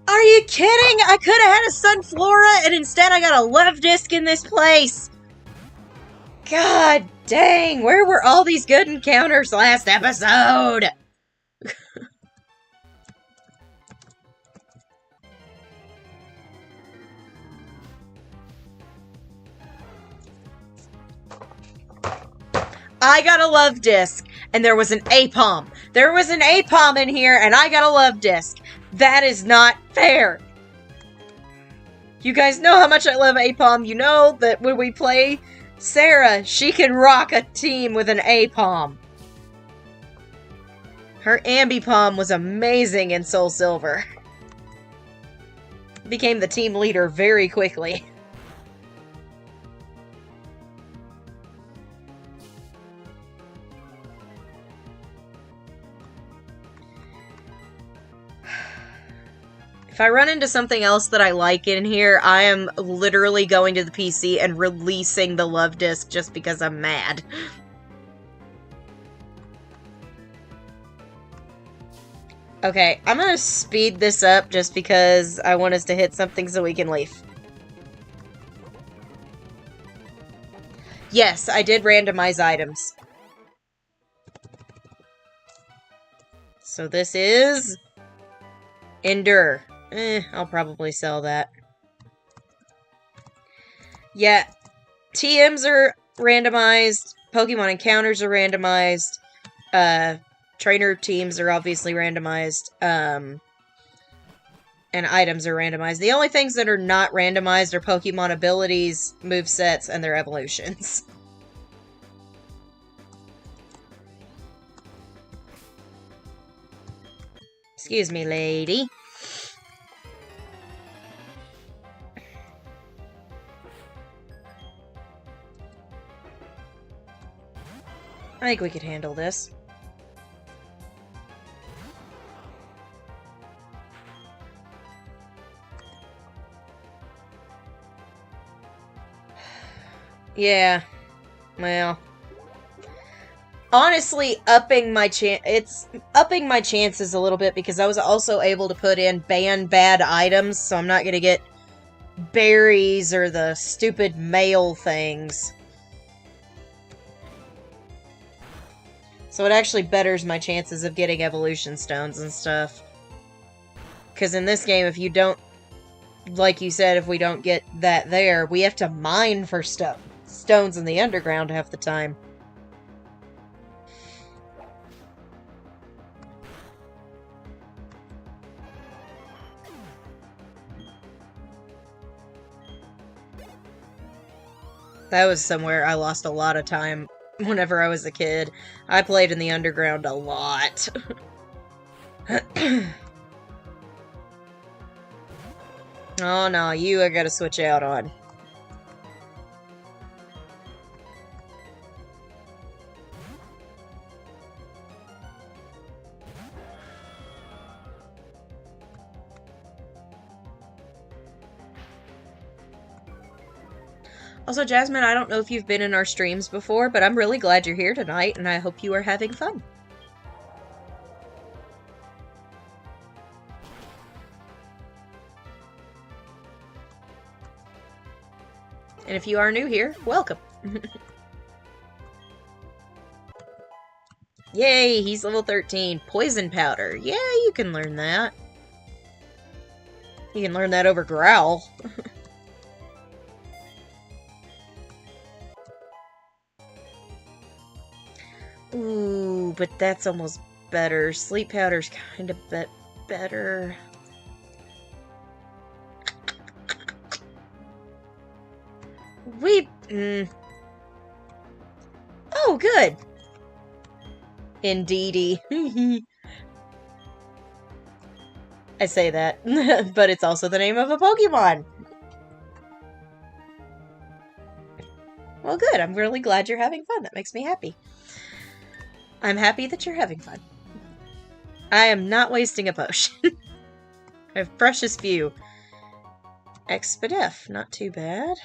Are you kidding? I could have had a Sunflora, and instead I got a Love Disc in this place. God dang, where were all these good encounters last episode? I got a Love Disc, and there was an Apom. There was an Apom in here, and I got a Love Disc. That is not fair. You guys know how much I love Apom. You know that when we play Sarah, she can rock a team with an Apom. Her Ambipom was amazing in Soul Silver. Became the team leader very quickly. If I run into something else that I like in here, I am literally going to the PC and releasing the Love Disc just because I'm mad. Okay, I'm gonna speed this up just because I want us to hit something so we can leave. Yes, I did randomize items. So this is... Endure. I'll probably sell that. Yeah, TMs are randomized. Pokemon encounters are randomized. Trainer teams are obviously randomized. And items are randomized. The only things that are not randomized are Pokemon abilities, movesets, and their evolutions. Excuse me, lady. I think we could handle this. Yeah. Well. Honestly, it's upping my chances a little bit because I was also able to put in ban bad items, so I'm not gonna get berries or the stupid mail things. So it actually betters my chances of getting evolution stones and stuff. Because in this game, if you don't, like you said, if we don't get that there, we have to mine for stones in the underground half the time. That was somewhere I lost a lot of time whenever I was a kid. I played in the underground a lot. Oh no, you I gotta switch out on. Also, Jasmine, I don't know if you've been in our streams before, but I'm really glad you're here tonight, and I hope you are having fun. And if you are new here, welcome. Yay, he's level 13. Poison powder. Yeah, you can learn that. You can learn that over Growl. Ooh, but that's almost better. Sleep powder's kind of better. Oh, good. Indeedy. I say that, but it's also the name of a Pokemon. Well, good. I'm really glad you're having fun. That makes me happy. I'm happy that you're having fun. I am not wasting a potion. I have precious few. Expedef, not too bad.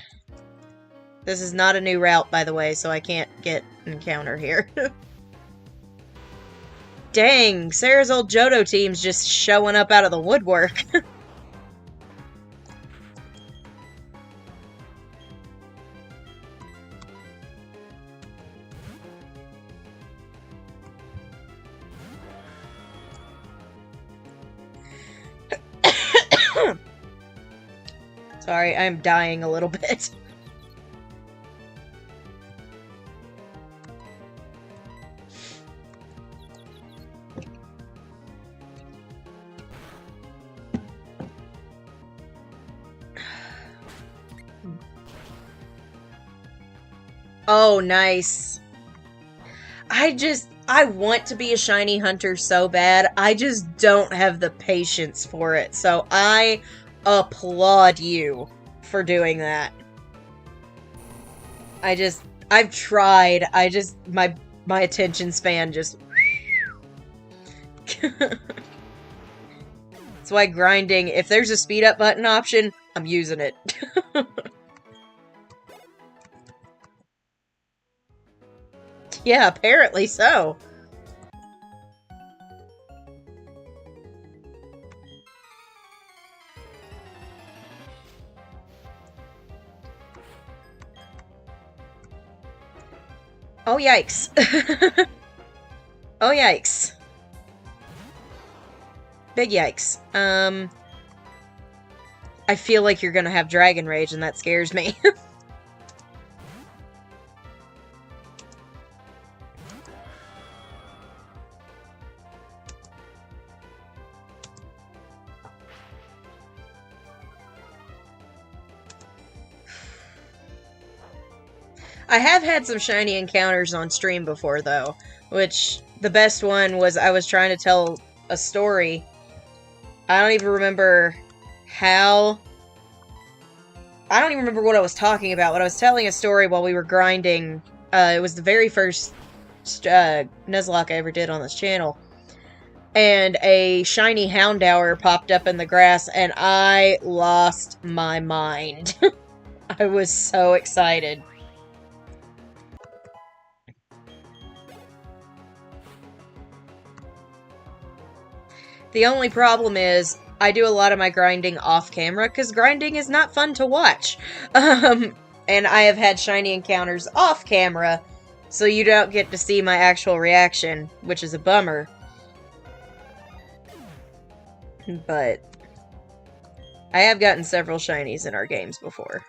This is not a new route, by the way, so I can't get an encounter here. Dang, Sarah's old Johto team's just showing up out of the woodwork. Sorry, I'm dying a little bit. Oh, nice. I want to be a shiny hunter so bad. I just don't have the patience for it. So I applaud you for doing that. I've tried. My attention span just... That's why grinding, if there's a speed up button option, I'm using it. Yeah, apparently so. Oh, yikes. Oh, yikes. Big yikes. I feel like you're gonna have Dragon Rage, and that scares me. I have had some shiny encounters on stream before, though, which the best one was I was trying to tell a story. I don't even remember how. I don't even remember what I was talking about, but I was telling a story while we were grinding. It was the very first Nuzlocke I ever did on this channel. And a shiny Houndour popped up in the grass, and I lost my mind. I was so excited. The only problem is, I do a lot of my grinding off camera, because grinding is not fun to watch. And I have had shiny encounters off camera, so you don't get to see my actual reaction, which is a bummer. But I have gotten several shinies in our games before.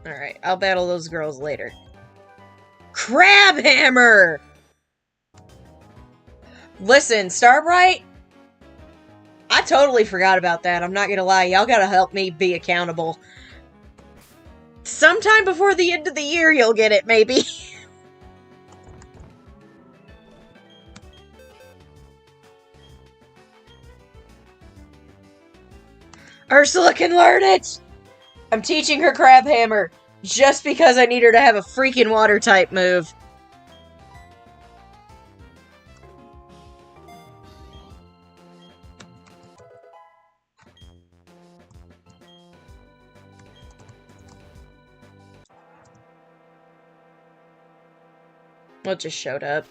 Alright, I'll battle those girls later. Crabhammer! Listen, Starbright, I totally forgot about that. I'm not gonna lie. Y'all gotta help me be accountable. Sometime before the end of the year, you'll get it, maybe. Ursula can learn it! I'm teaching her Crabhammer just because I need her to have a freaking water type move. What just showed up?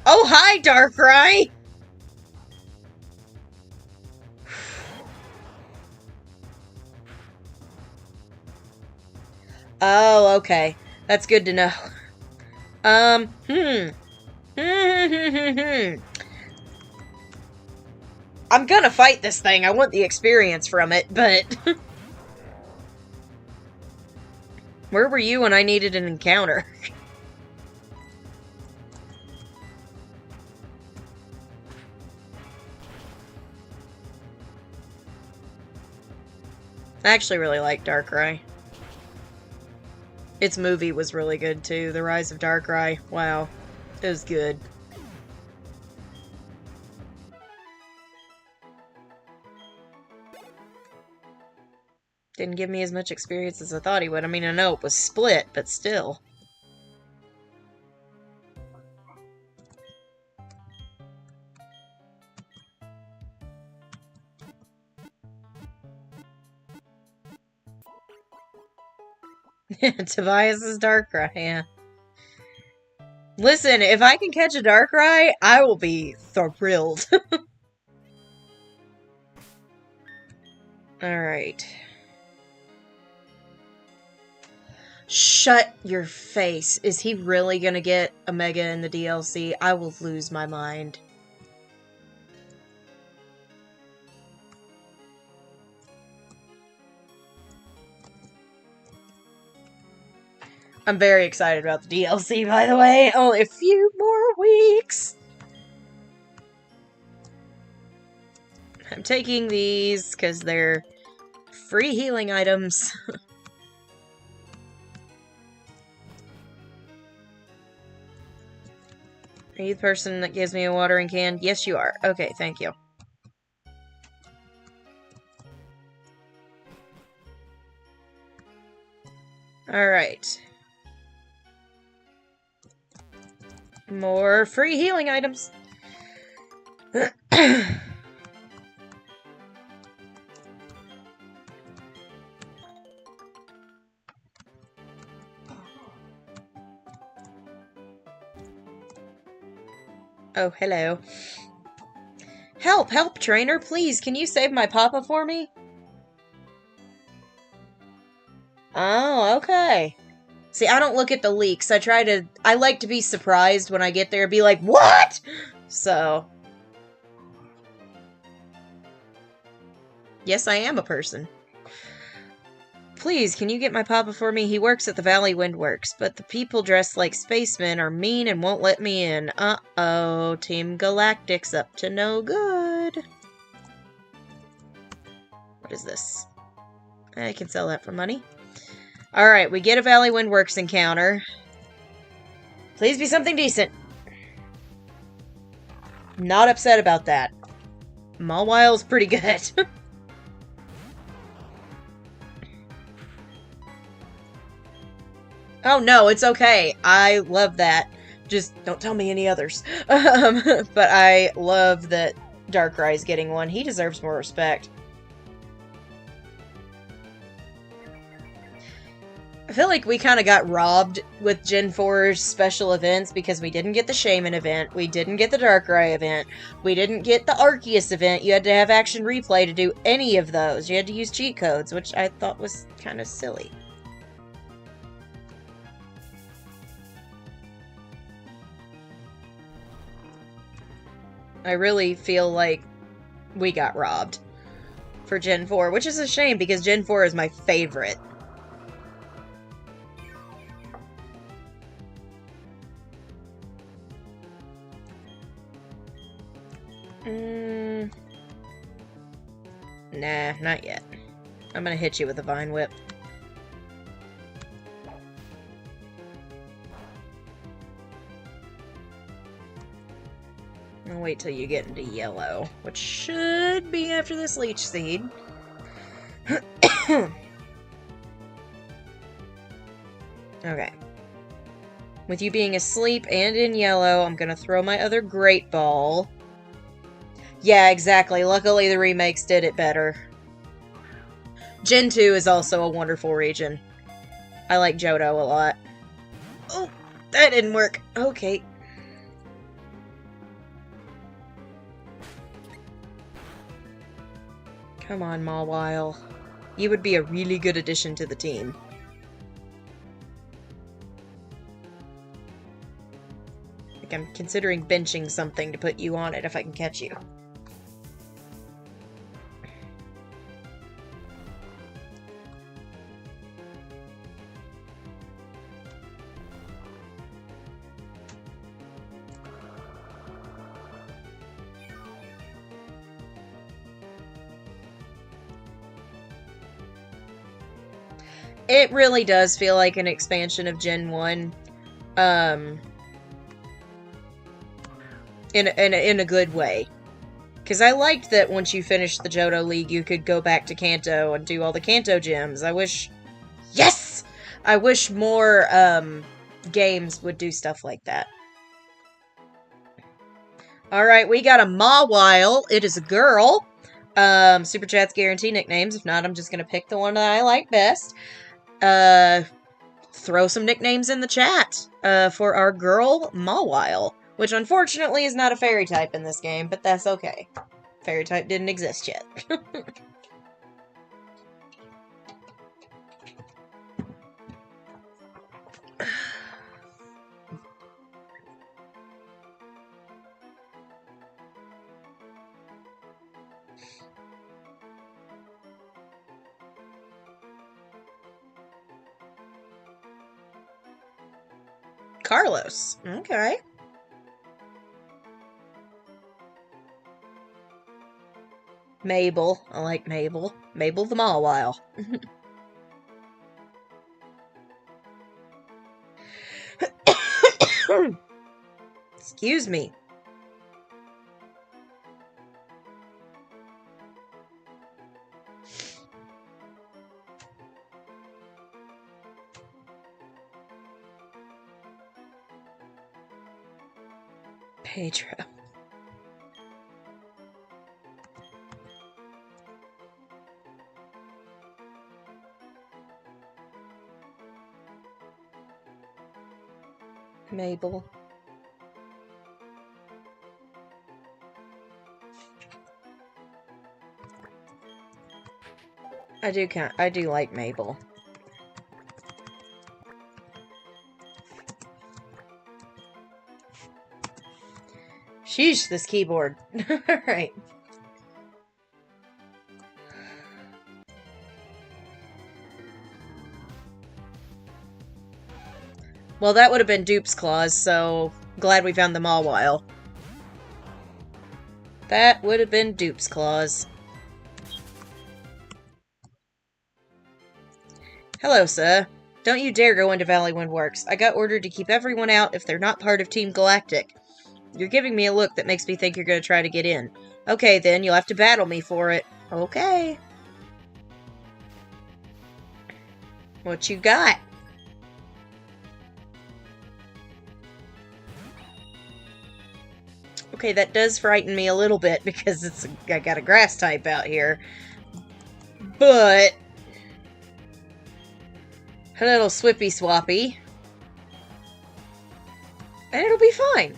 Oh, hi, Darkrai! Oh, okay. That's good to know. I'm gonna fight this thing. I want the experience from it, but... Where were you when I needed an encounter? I actually really like Darkrai. Its movie was really good, too. The Rise of Darkrai. Wow. It was good. Didn't give me as much experience as I thought he would. I mean, I know it was split, but still. Tobias's Darkrai, yeah. Listen, if I can catch a Darkrai, I will be thrilled. Alright. Shut your face. Is he really gonna get a Mega in the DLC? I will lose my mind. I'm very excited about the DLC, by the way. Only a few more weeks. I'm taking these because they're free healing items. Are you the person that gives me a watering can? Yes, you are. Okay, thank you. Alright. More free healing items. Oh, hello. Help, help, trainer, please, can you save my papa for me? Oh, okay. See, I don't look at the leaks. I like to be surprised when I get there and be like, what? So. Yes, I am a person. Please, can you get my papa for me? He works at the Valley Windworks, but the people dressed like spacemen are mean and won't let me in. Uh-oh, Team Galactic's up to no good. What is this? I can sell that for money. Alright, we get a Valley Windworks encounter. Please be something decent. Not upset about that. Mawwile's pretty good. Oh no, it's okay. I love that. Just don't tell me any others. But I love that Darkrai's getting one. He deserves more respect. I feel like we kind of got robbed with Gen 4's special events because we didn't get the Shaman event, we didn't get the Darkrai event, we didn't get the Arceus event. You had to have Action Replay to do any of those. You had to use cheat codes, which I thought was kind of silly. I really feel like we got robbed for Gen 4, which is a shame because Gen 4 is my favorite. Nah, not yet. I'm gonna hit you with a Vine Whip. I'll wait till you get into yellow, which should be after this Leech Seed. Okay. With you being asleep and in yellow, I'm gonna throw my other Great Ball. Yeah, exactly. Luckily, the remakes did it better. Gen 2 is also a wonderful region. I like Johto a lot. Oh, that didn't work. Okay. Come on, Mawile. You would be a really good addition to the team. Like, I'm considering benching something to put you on it if I can catch you. It really does feel like an expansion of Gen 1. In a good way. Because I liked that once you finished the Johto League, you could go back to Kanto and do all the Kanto gyms. I wish... Yes! I wish more, games would do stuff like that. Alright, we got a Mawile. It is a girl. Super Chats guarantee nicknames. If not, I'm just gonna pick the one that I like best. Throw some nicknames in the chat for our girl, Mawile. Which, unfortunately, is not a fairy type in this game, but that's okay. Fairy type didn't exist yet. Carlos. Okay. Mabel. I like Mabel. Mabel the Mawile. Excuse me. Pedro. Mabel. I do like Mabel. Sheesh, this keyboard. Alright. Well, that would have been Dupe's Claws, so glad we found the Mawile. That would have been Dupe's Claws. Hello, sir. Don't you dare go into Valley Wind Works. I got ordered to keep everyone out if they're not part of Team Galactic. You're giving me a look that makes me think you're going to try to get in. Okay, then, you'll have to battle me for it. Okay. What you got? Okay, that does frighten me a little bit because I got a grass type out here. But a little swippy swappy. And it'll be fine.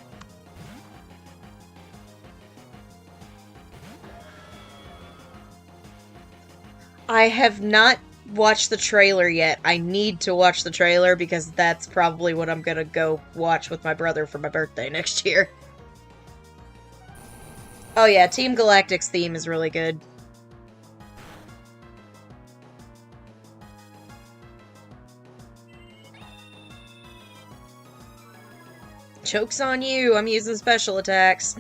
I have not watched the trailer yet. I need to watch the trailer because that's probably what I'm gonna go watch with my brother for my birthday next year. Oh yeah, Team Galactic's theme is really good. Joke's on you, I'm using special attacks.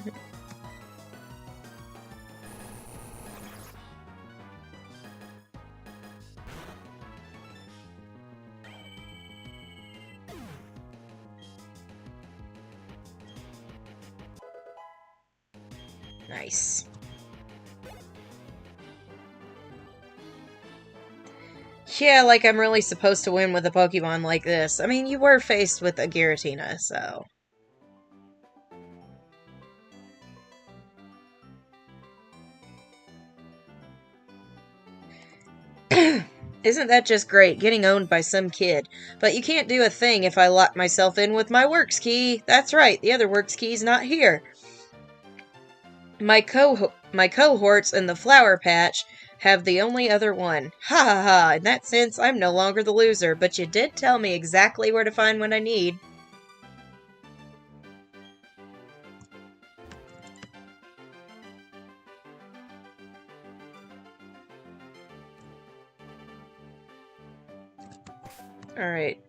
Nice. Yeah, like I'm really supposed to win with a Pokemon like this. I mean, you were faced with a Giratina, so... Isn't that just great, getting owned by some kid? But you can't do a thing if I lock myself in with my works key. That's right, the other works key's not here. My cohorts in the Flower Patch have the only other one. Ha ha ha, in that sense, I'm no longer the loser, but you did tell me exactly where to find what I need. Alright.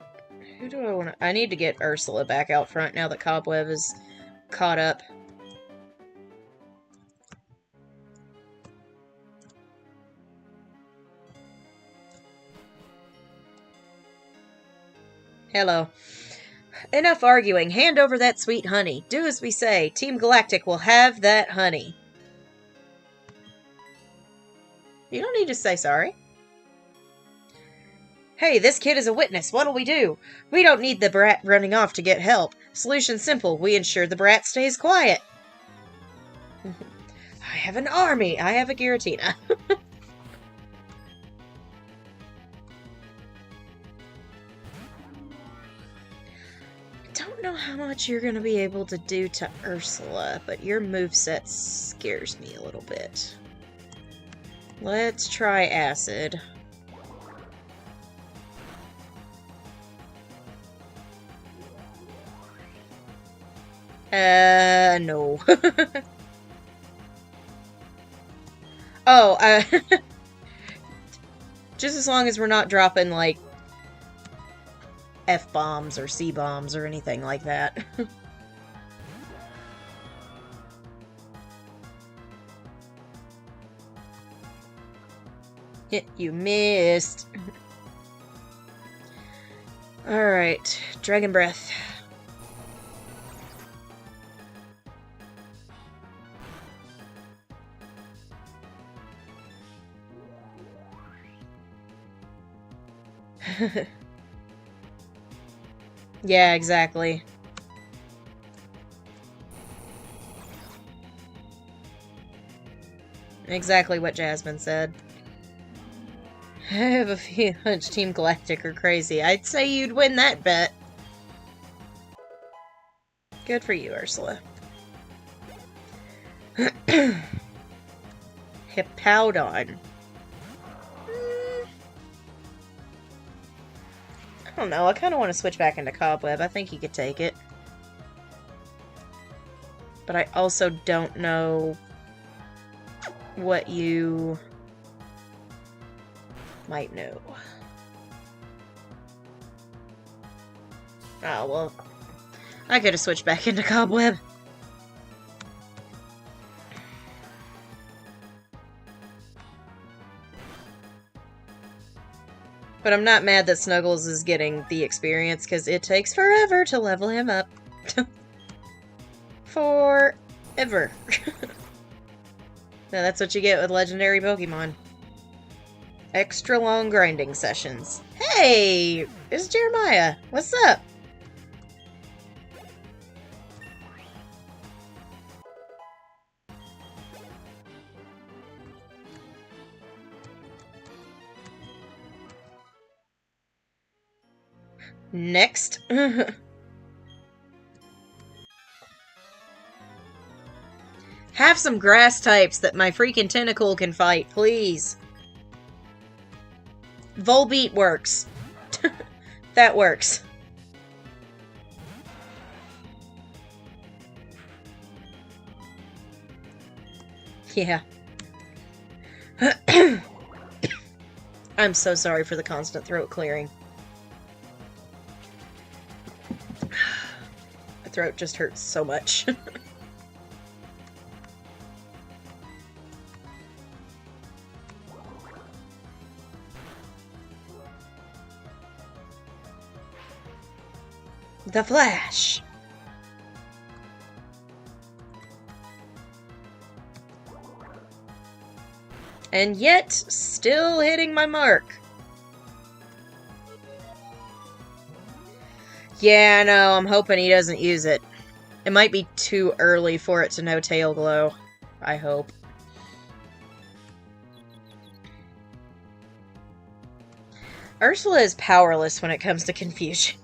Who do I want to... I need to get Ursula back out front now that Cobweb is caught up. Hello. Enough arguing. Hand over that sweet honey. Do as we say. Team Galactic will have that honey. You don't need to say sorry. Hey, this kid is a witness. What'll we do? We don't need the brat running off to get help. Solution simple. We ensure the brat stays quiet. I have an army. I have a Giratina. Don't know how much you're going to be able to do to Ursula, but your moveset scares me a little bit. Let's try Acid. No. Oh, just as long as we're not dropping, like, F-bombs or C-bombs or anything like that. You missed. Alright, Dragon Breath. Yeah, exactly. Exactly what Jasmine said. I have a hunch Team Galactic are crazy. I'd say you'd win that bet. Good for you, Ursula. Hippowdon. I don't know, I kind of want to switch back into Cobweb. I think he could take it. But I also don't know what you might know. Oh, well, I could have switched back into Cobweb. But I'm not mad that Snuggles is getting the experience, because it takes forever to level him up. Forever. Now that's what you get with legendary Pokemon. Extra long grinding sessions. Hey! It's Jeremiah. What's up? Next. Have some grass types that my freaking tentacle can fight, please. Volbeat works. That works. Yeah. I'm so sorry for the constant throat clearing. My throat just hurts so much. The Flash! And yet, still hitting my mark. Yeah, I know, I'm hoping he doesn't use it. It might be too early for it to know Tail Glow. I hope. Ursula is powerless when it comes to confusion.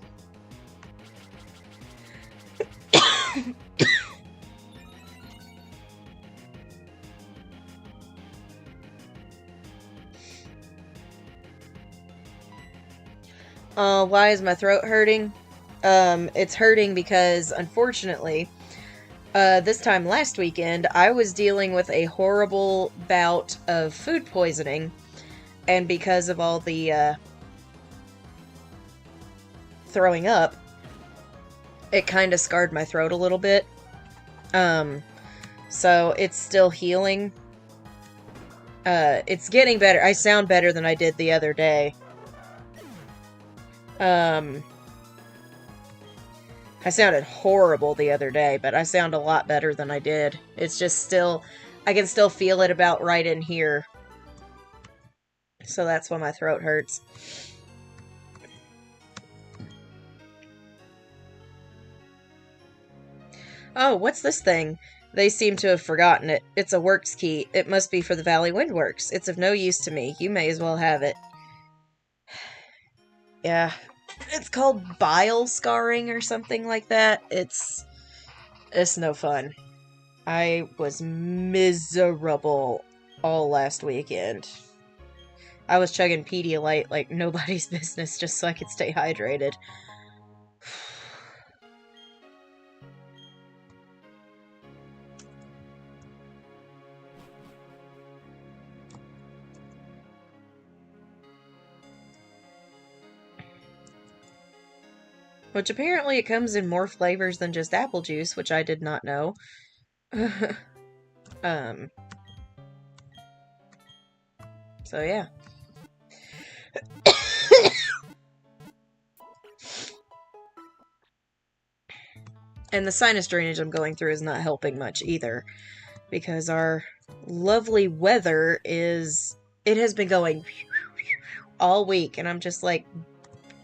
Why is my throat hurting? It's hurting because, unfortunately, this time last weekend, I was dealing with a horrible bout of food poisoning, and because of all the, throwing up, it kind of scarred my throat a little bit. So it's still healing. It's getting better. I sound better than I did the other day. I sounded horrible the other day, but I sound a lot better than I did. It's just still, I can still feel it about right in here. So that's why my throat hurts. Oh, what's this thing? They seem to have forgotten it. It's a works key. It must be for the Valley Windworks. It's of no use to me. You may as well have it. Yeah. It's called bile scarring or something like that. It's no fun. I was miserable all last weekend. I was chugging Pedialyte like nobody's business just so I could stay hydrated. Which apparently it comes in more flavors than just apple juice, which I did not know. So yeah. And the sinus drainage I'm going through is not helping much either. Because our lovely weather is... It has been going all week, and I'm just like,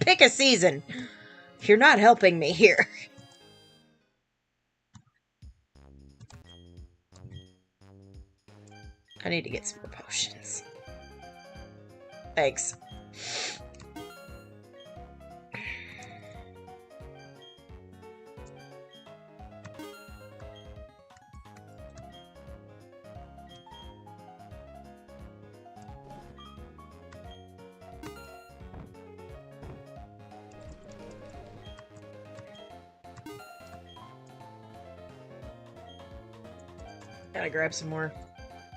pick a season! You're not helping me here. I need to get some more potions. Thanks. Gotta grab some more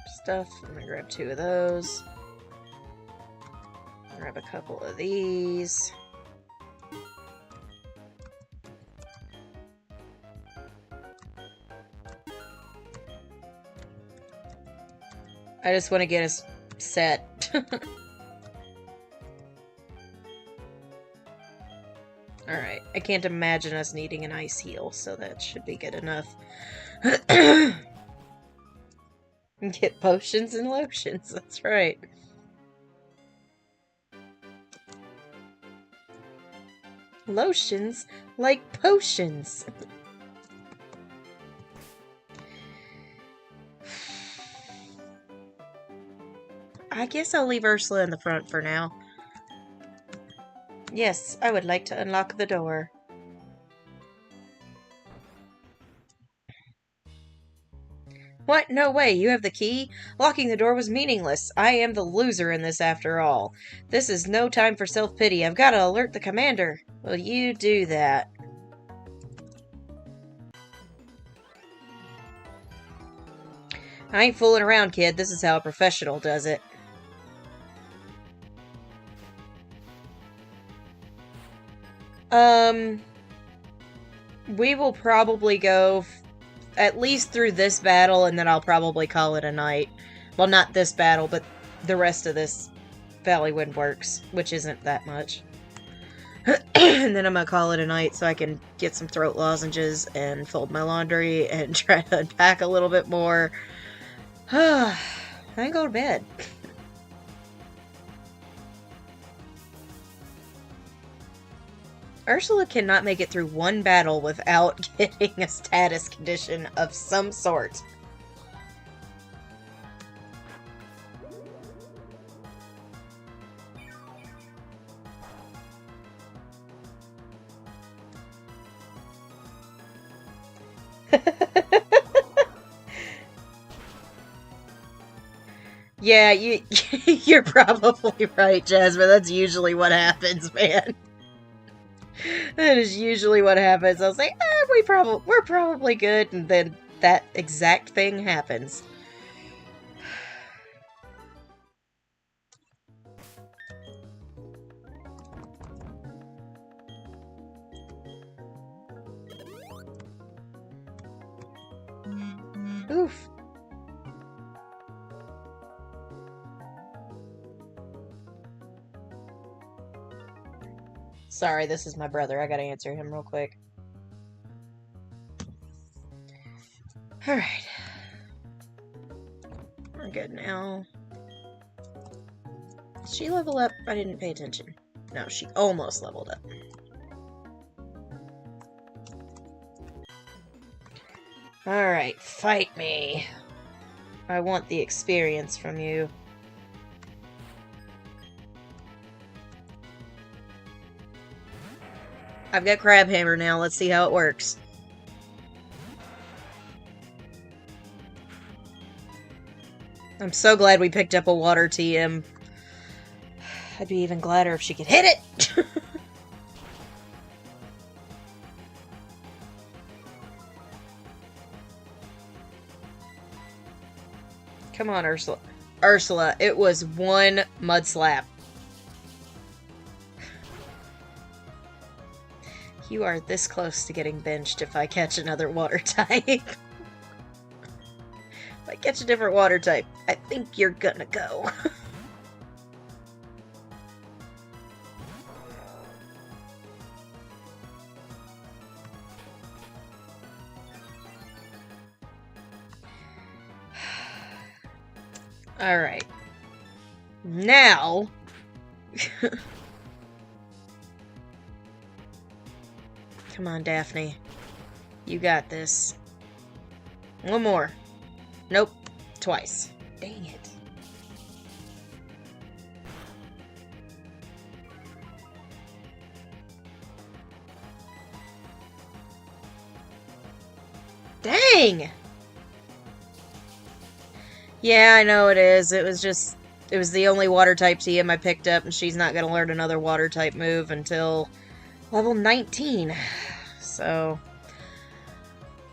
stuff. I'm gonna grab 2 of those. Grab a couple of these. I just want to get us set. Alright, I can't imagine us needing an ice heal, so that should be good enough. Get potions and lotions, that's right. Lotions like potions. I guess I'll leave Ursula in the front for now. Yes, I would like to unlock the door. What? No way, you have the key? Locking the door was meaningless. I am the loser in this after all. This is no time for self-pity. I've got to alert the commander. Will you do that? I ain't fooling around, kid. This is how a professional does it. We will probably go at least through this battle, and then I'll probably call it a night. Well, not this battle, but the rest of this Valleywind Works, which isn't that much. And then I'm gonna call it a night so I can get some throat lozenges and fold my laundry and try to unpack a little bit more. Then go to bed. Ursula cannot make it through one battle without getting a status condition of some sort. Yeah, you're probably right, Jasmine. That's usually what happens, man. That is usually what happens. I'll say, we're probably good, and then that exact thing happens. Oof. Sorry, this is my brother. I gotta answer him real quick. Alright. We're good now. Did she level up? I didn't pay attention. No, she almost leveled up. Alright, fight me. I want the experience from you. I've got Crab Hammer now. Let's see how it works. I'm so glad we picked up a water TM. I'd be even gladder if she could hit it! Come on, Ursula. Ursula, it was one mud slap. You are this close to getting benched if I catch another water type. If I catch a different water type, I think you're gonna go. Alright. Now... Come on, Daphne. You got this. One more. Nope. Twice. Dang it. Dang! Yeah, I know it is. It was the only water type TM I picked up, and she's not gonna learn another water type move until level 19. So,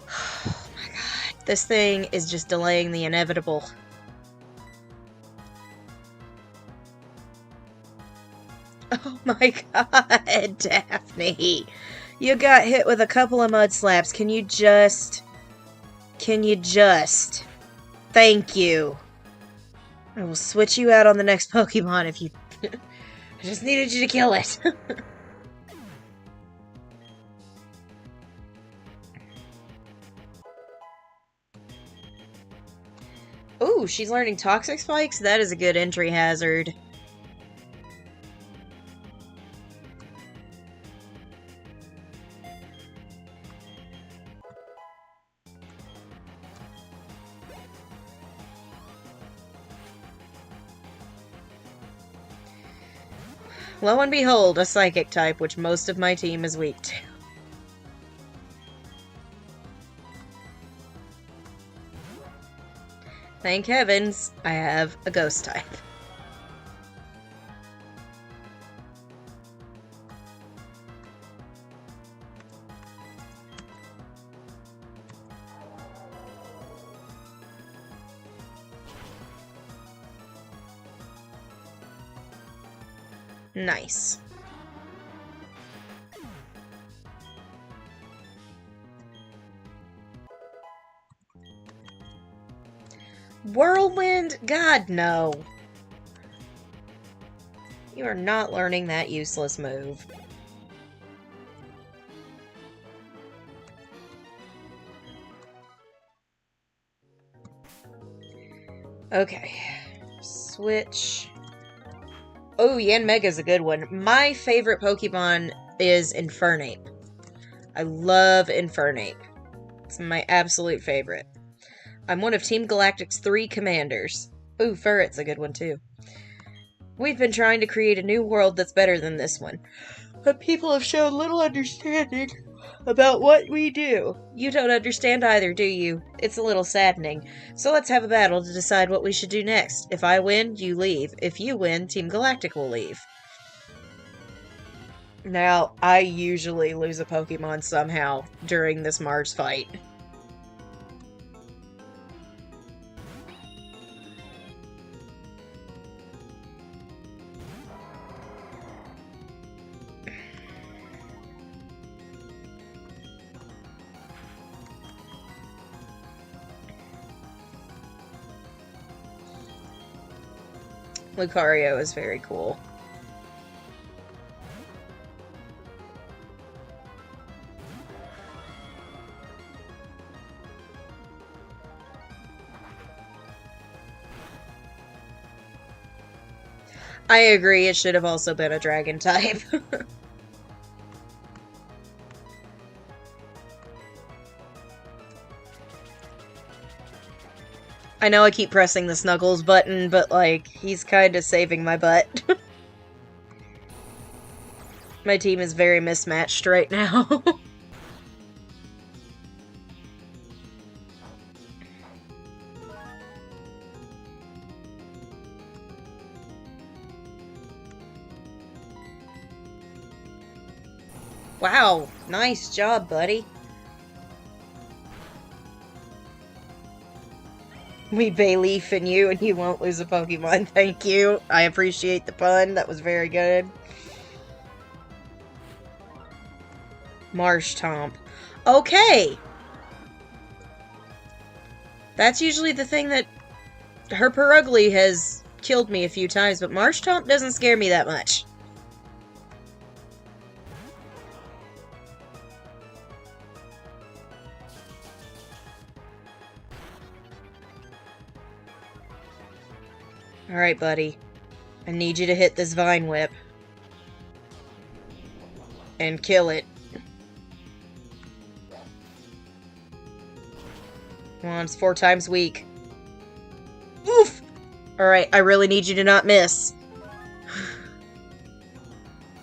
oh my god. This thing is just delaying the inevitable. Oh my god, Daphne. You got hit with a couple of mud slaps. Can you just... Thank you. I will switch you out on the next Pokemon if you... I just needed you to kill it. Ooh, she's learning Toxic Spikes? That is a good entry hazard. Lo and behold, a Psychic type, which most of my team is weak to. Thank heavens, I have a Ghost type. Nice. Whirlwind? God, no. You are not learning that useless move. Okay. Switch. Oh, Yanmega's a good one. My favorite Pokemon is Infernape. I love Infernape. It's my absolute favorite. I'm one of Team Galactic's 3 commanders. Ooh, Furret's a good one too. We've been trying to create a new world that's better than this one, but people have shown little understanding about what we do. You don't understand either, do you? It's a little saddening. So let's have a battle to decide what we should do next. If I win, you leave. If you win, Team Galactic will leave. Now, I usually lose a Pokemon somehow during this Mars fight. Lucario is very cool. I agree, it should have also been a dragon type. I know I keep pressing the Snuggles button, but, like, he's kind of saving my butt. My team is very mismatched right now. Wow, nice job, buddy. We Bayleaf in you and you won't lose a Pokemon. Thank you. I appreciate the pun. That was very good. Marshtomp. Okay! That's usually the thing that... Herperugly has killed me a few times, but Marshtomp doesn't scare me that much. Alright, buddy. I need you to hit this Vine Whip. And kill it. Come on, it's 4 times weak. Oof! Alright, I really need you to not miss.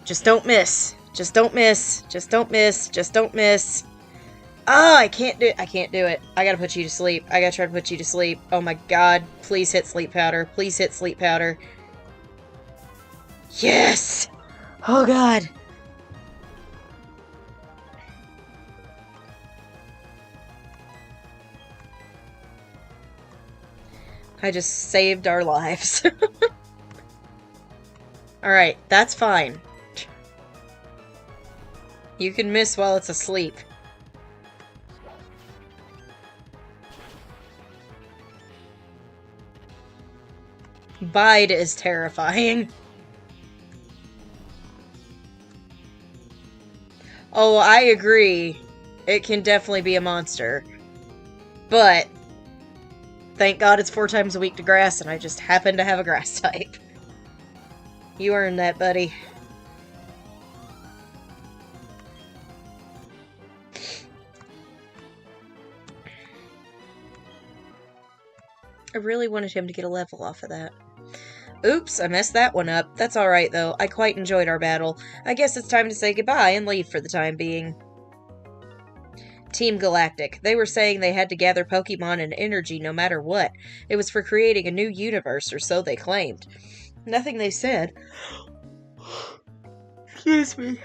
Just don't miss. Just don't miss. Just don't miss. Just don't miss. Ah, I can't do it. I can't do it. I gotta put you to sleep. I gotta try to put you to sleep. Oh my god. Please hit Sleep Powder. Please hit Sleep Powder. Yes! Oh god. I just saved our lives. Alright, that's fine. You can miss while it's asleep. Bide is terrifying. Oh, I agree. It can definitely be a monster. But thank God it's 4 times a week to grass, and I just happen to have a grass type. You earned that, buddy. I really wanted him to get a level off of that. Oops, I messed that one up. That's alright, though. I quite enjoyed our battle. I guess it's time to say goodbye and leave for the time being. Team Galactic. They were saying they had to gather Pokemon and energy no matter what. It was for creating a new universe, or so they claimed. Nothing they said, excuse me,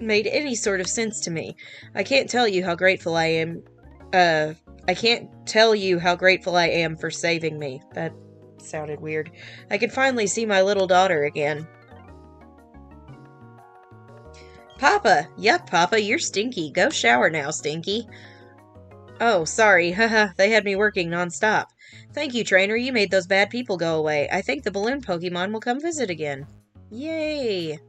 made any sort of sense to me. I can't tell you how grateful I am. I can't tell you how grateful I am for saving me. That sounded weird. I can finally see my little daughter again. Papa! Yuck, Papa, you're stinky. Go shower now, Stinky. Oh, sorry. Haha, they had me working non-stop. Thank you, trainer. You made those bad people go away. I think the balloon Pokemon will come visit again. Yay!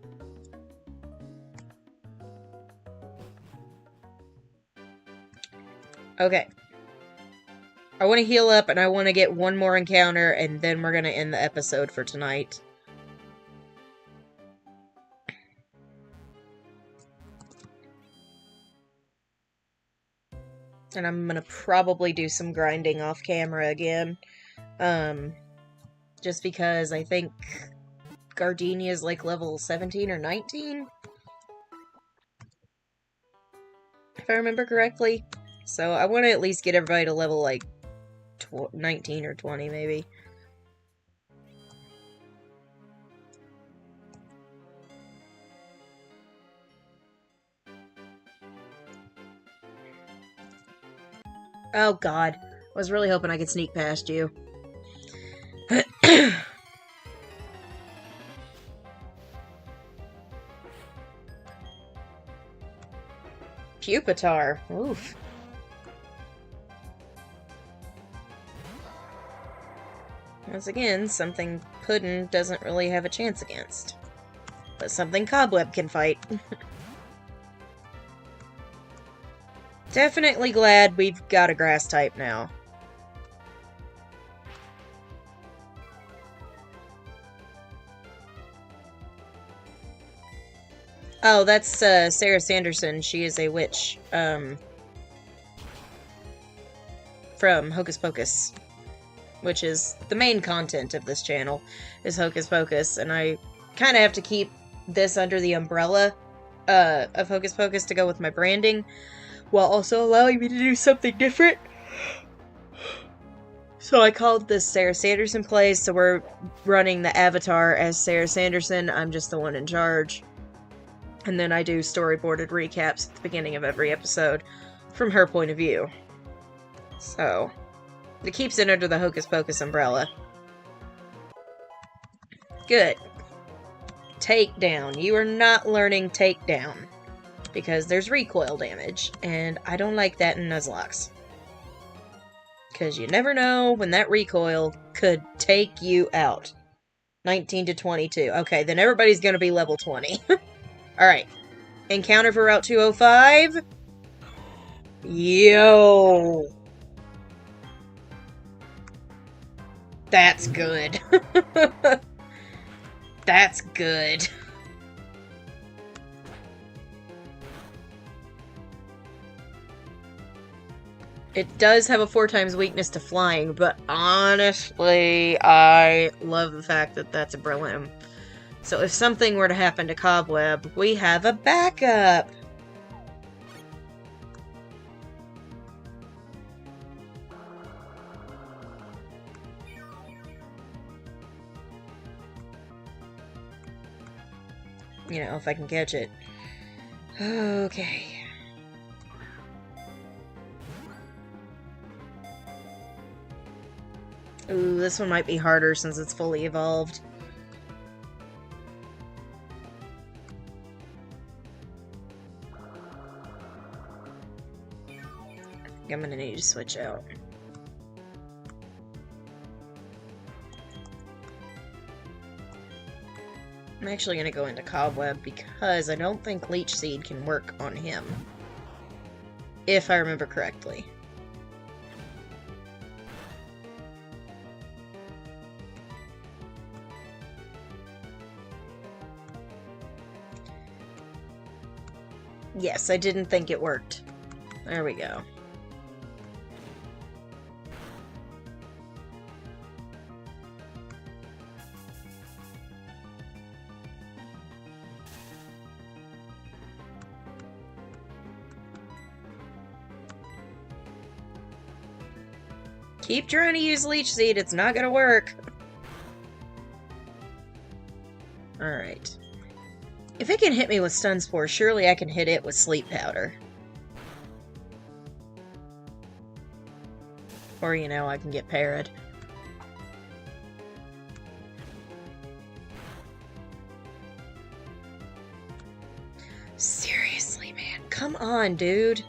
Okay. I want to heal up, and I want to get one more encounter, and then we're going to end the episode for tonight. And I'm going to probably do some grinding off camera again. Just because I think Gardenia is like level 17 or 19? If I remember correctly. So I want to at least get everybody to level like 19 or 20 maybe. Oh god. I was really hoping I could sneak past you. Pupitar. Oof. Once again, something Puddin doesn't really have a chance against. But something Cobweb can fight. Definitely glad we've got a grass type now. Oh, that's Sarah Sanderson. She is a witch from Hocus Pocus, which is the main content of this channel, is Hocus Pocus, and I kind of have to keep this under the umbrella of Hocus Pocus to go with my branding, while also allowing me to do something different. So I called this Sarah Sanderson Plays, so we're running the avatar as Sarah Sanderson. I'm just the one in charge. And then I do storyboarded recaps at the beginning of every episode from her point of view. So it keeps it under the Hocus Pocus umbrella. Good. Takedown. You are not learning takedown, because there's recoil damage, and I don't like that in Nuzlocke. Because you never know when that recoil could take you out. 19 to 22. Okay, then everybody's going to be level 20. Alright. Encounter for Route 205. Yo! That's good. That's good. It does have a 4 times weakness to flying, but honestly, I love the fact that that's a Brelim. So if something were to happen to Cobweb, we have a backup! You know, if I can catch it. Okay. Ooh, this one might be harder since it's fully evolved. I think I'm gonna need to switch out. I'm actually gonna go into Cobweb because I don't think Leech Seed can work on him. If I remember correctly. Yes, I didn't think it worked. There we go. Keep trying to use Leech Seed, it's not gonna work. Alright. If it can hit me with Stun Spore, surely I can hit it with Sleep Powder. Or, you know, I can get parried. Seriously, man. Come on, dude.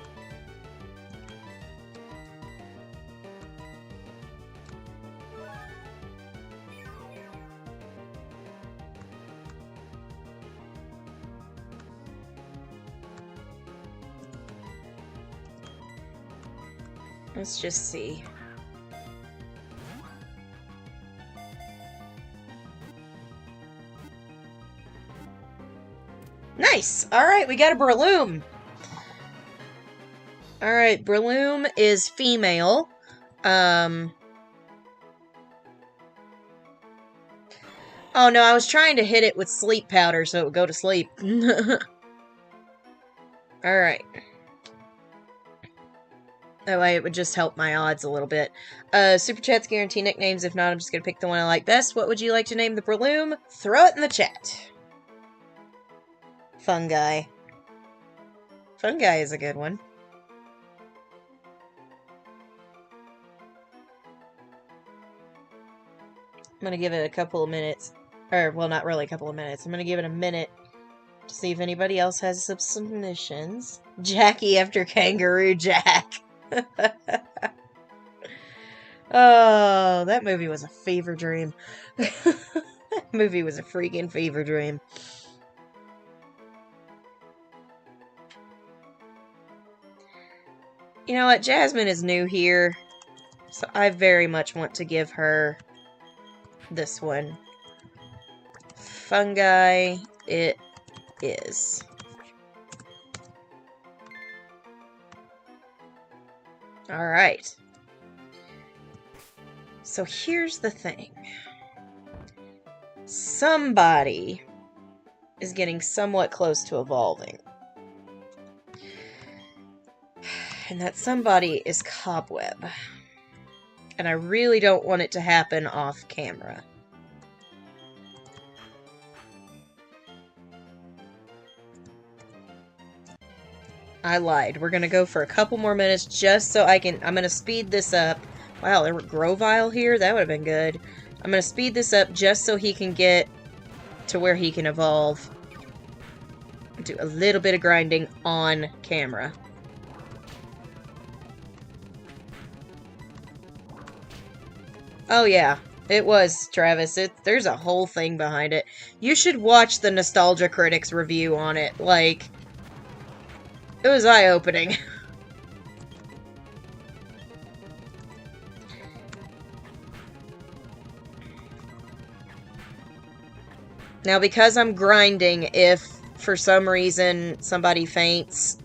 Let's just see. Nice! Alright, we got a Breloom! Alright, Breloom is female. Oh no, I was trying to hit it with Sleep Powder so it would go to sleep. Alright. That way it would just help my odds a little bit. Super Chats guarantee nicknames. If not, I'm just gonna pick the one I like best. What would you like to name the Breloom? Throw it in the chat. Fungi. Fungi is a good one. I'm gonna give it a couple of minutes. Or, well, not really a couple of minutes. I'm gonna give it a minute to see if anybody else has some submissions. Jackie after Kangaroo Jack. Oh, that movie was a fever dream. That movie was a freaking fever dream. You know what? Jasmine is new here, so I very much want to give her this one. Fungi, it is. Alright. So here's the thing. Somebody is getting somewhat close to evolving. And that somebody is Cobweb. And I really don't want it to happen off camera. I lied. We're gonna go for a couple more minutes just so I'm gonna speed this up. Wow, there were Grovyle here? That would have been good. I'm gonna speed this up just so he can get to where he can evolve. Do a little bit of grinding on camera. Oh yeah, it was, Travis. There's a whole thing behind it. You should watch the Nostalgia Critics review on it. Like, it was eye-opening. Now, because I'm grinding, if for some reason somebody faints,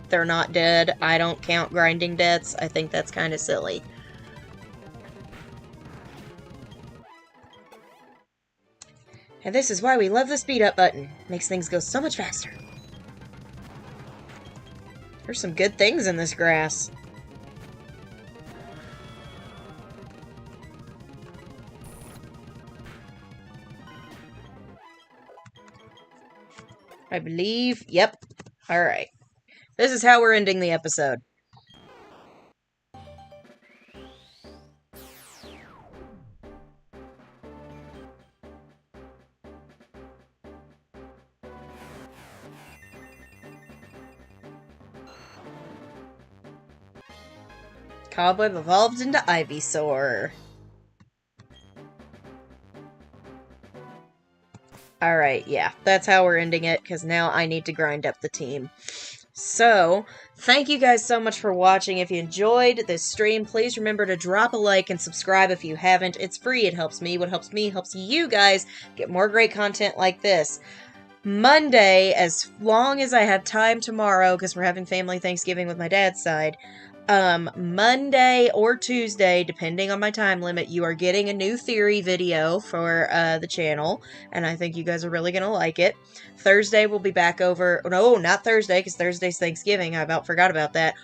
they're not dead, I don't count grinding deaths. I think that's kind of silly. And this is why we love the speed up button. Makes things go so much faster. There's some good things in this grass. I believe. Yep. Alright. This is how we're ending the episode. Cobweb evolved into Ivysaur. Alright, yeah, that's how we're ending it, because now I need to grind up the team. So, thank you guys so much for watching. If you enjoyed this stream, please remember to drop a like and subscribe if you haven't. It's free, it helps me. What helps me helps you guys get more great content like this. Monday, as long as I have time tomorrow, because we're having family Thanksgiving with my dad's side, Monday or Tuesday, depending on my time limit, you are getting a new theory video for the channel, and I think you guys are really going to like it. Thursday, we'll be back over... No, not Thursday, because Thursday's Thanksgiving. I about forgot about that.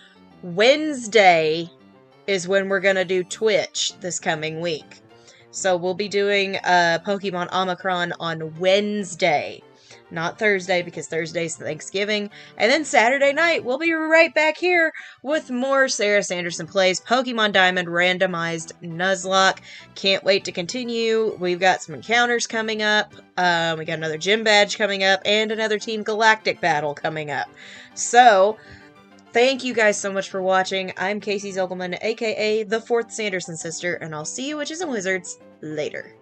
Wednesday is when we're going to do Twitch this coming week. So we'll be doing Pokemon Omicron on Wednesday. Not Thursday, because Thursday's Thanksgiving. And then Saturday night, we'll be right back here with more Sarah Sanderson Plays Pokemon Diamond Randomized Nuzlocke. Can't wait to continue. We've got some encounters coming up. We got another gym badge coming up, and another Team Galactic battle coming up. So, thank you guys so much for watching. I'm Casey Zogelman, aka the 4th Sanderson Sister, and I'll see you witches and wizards later.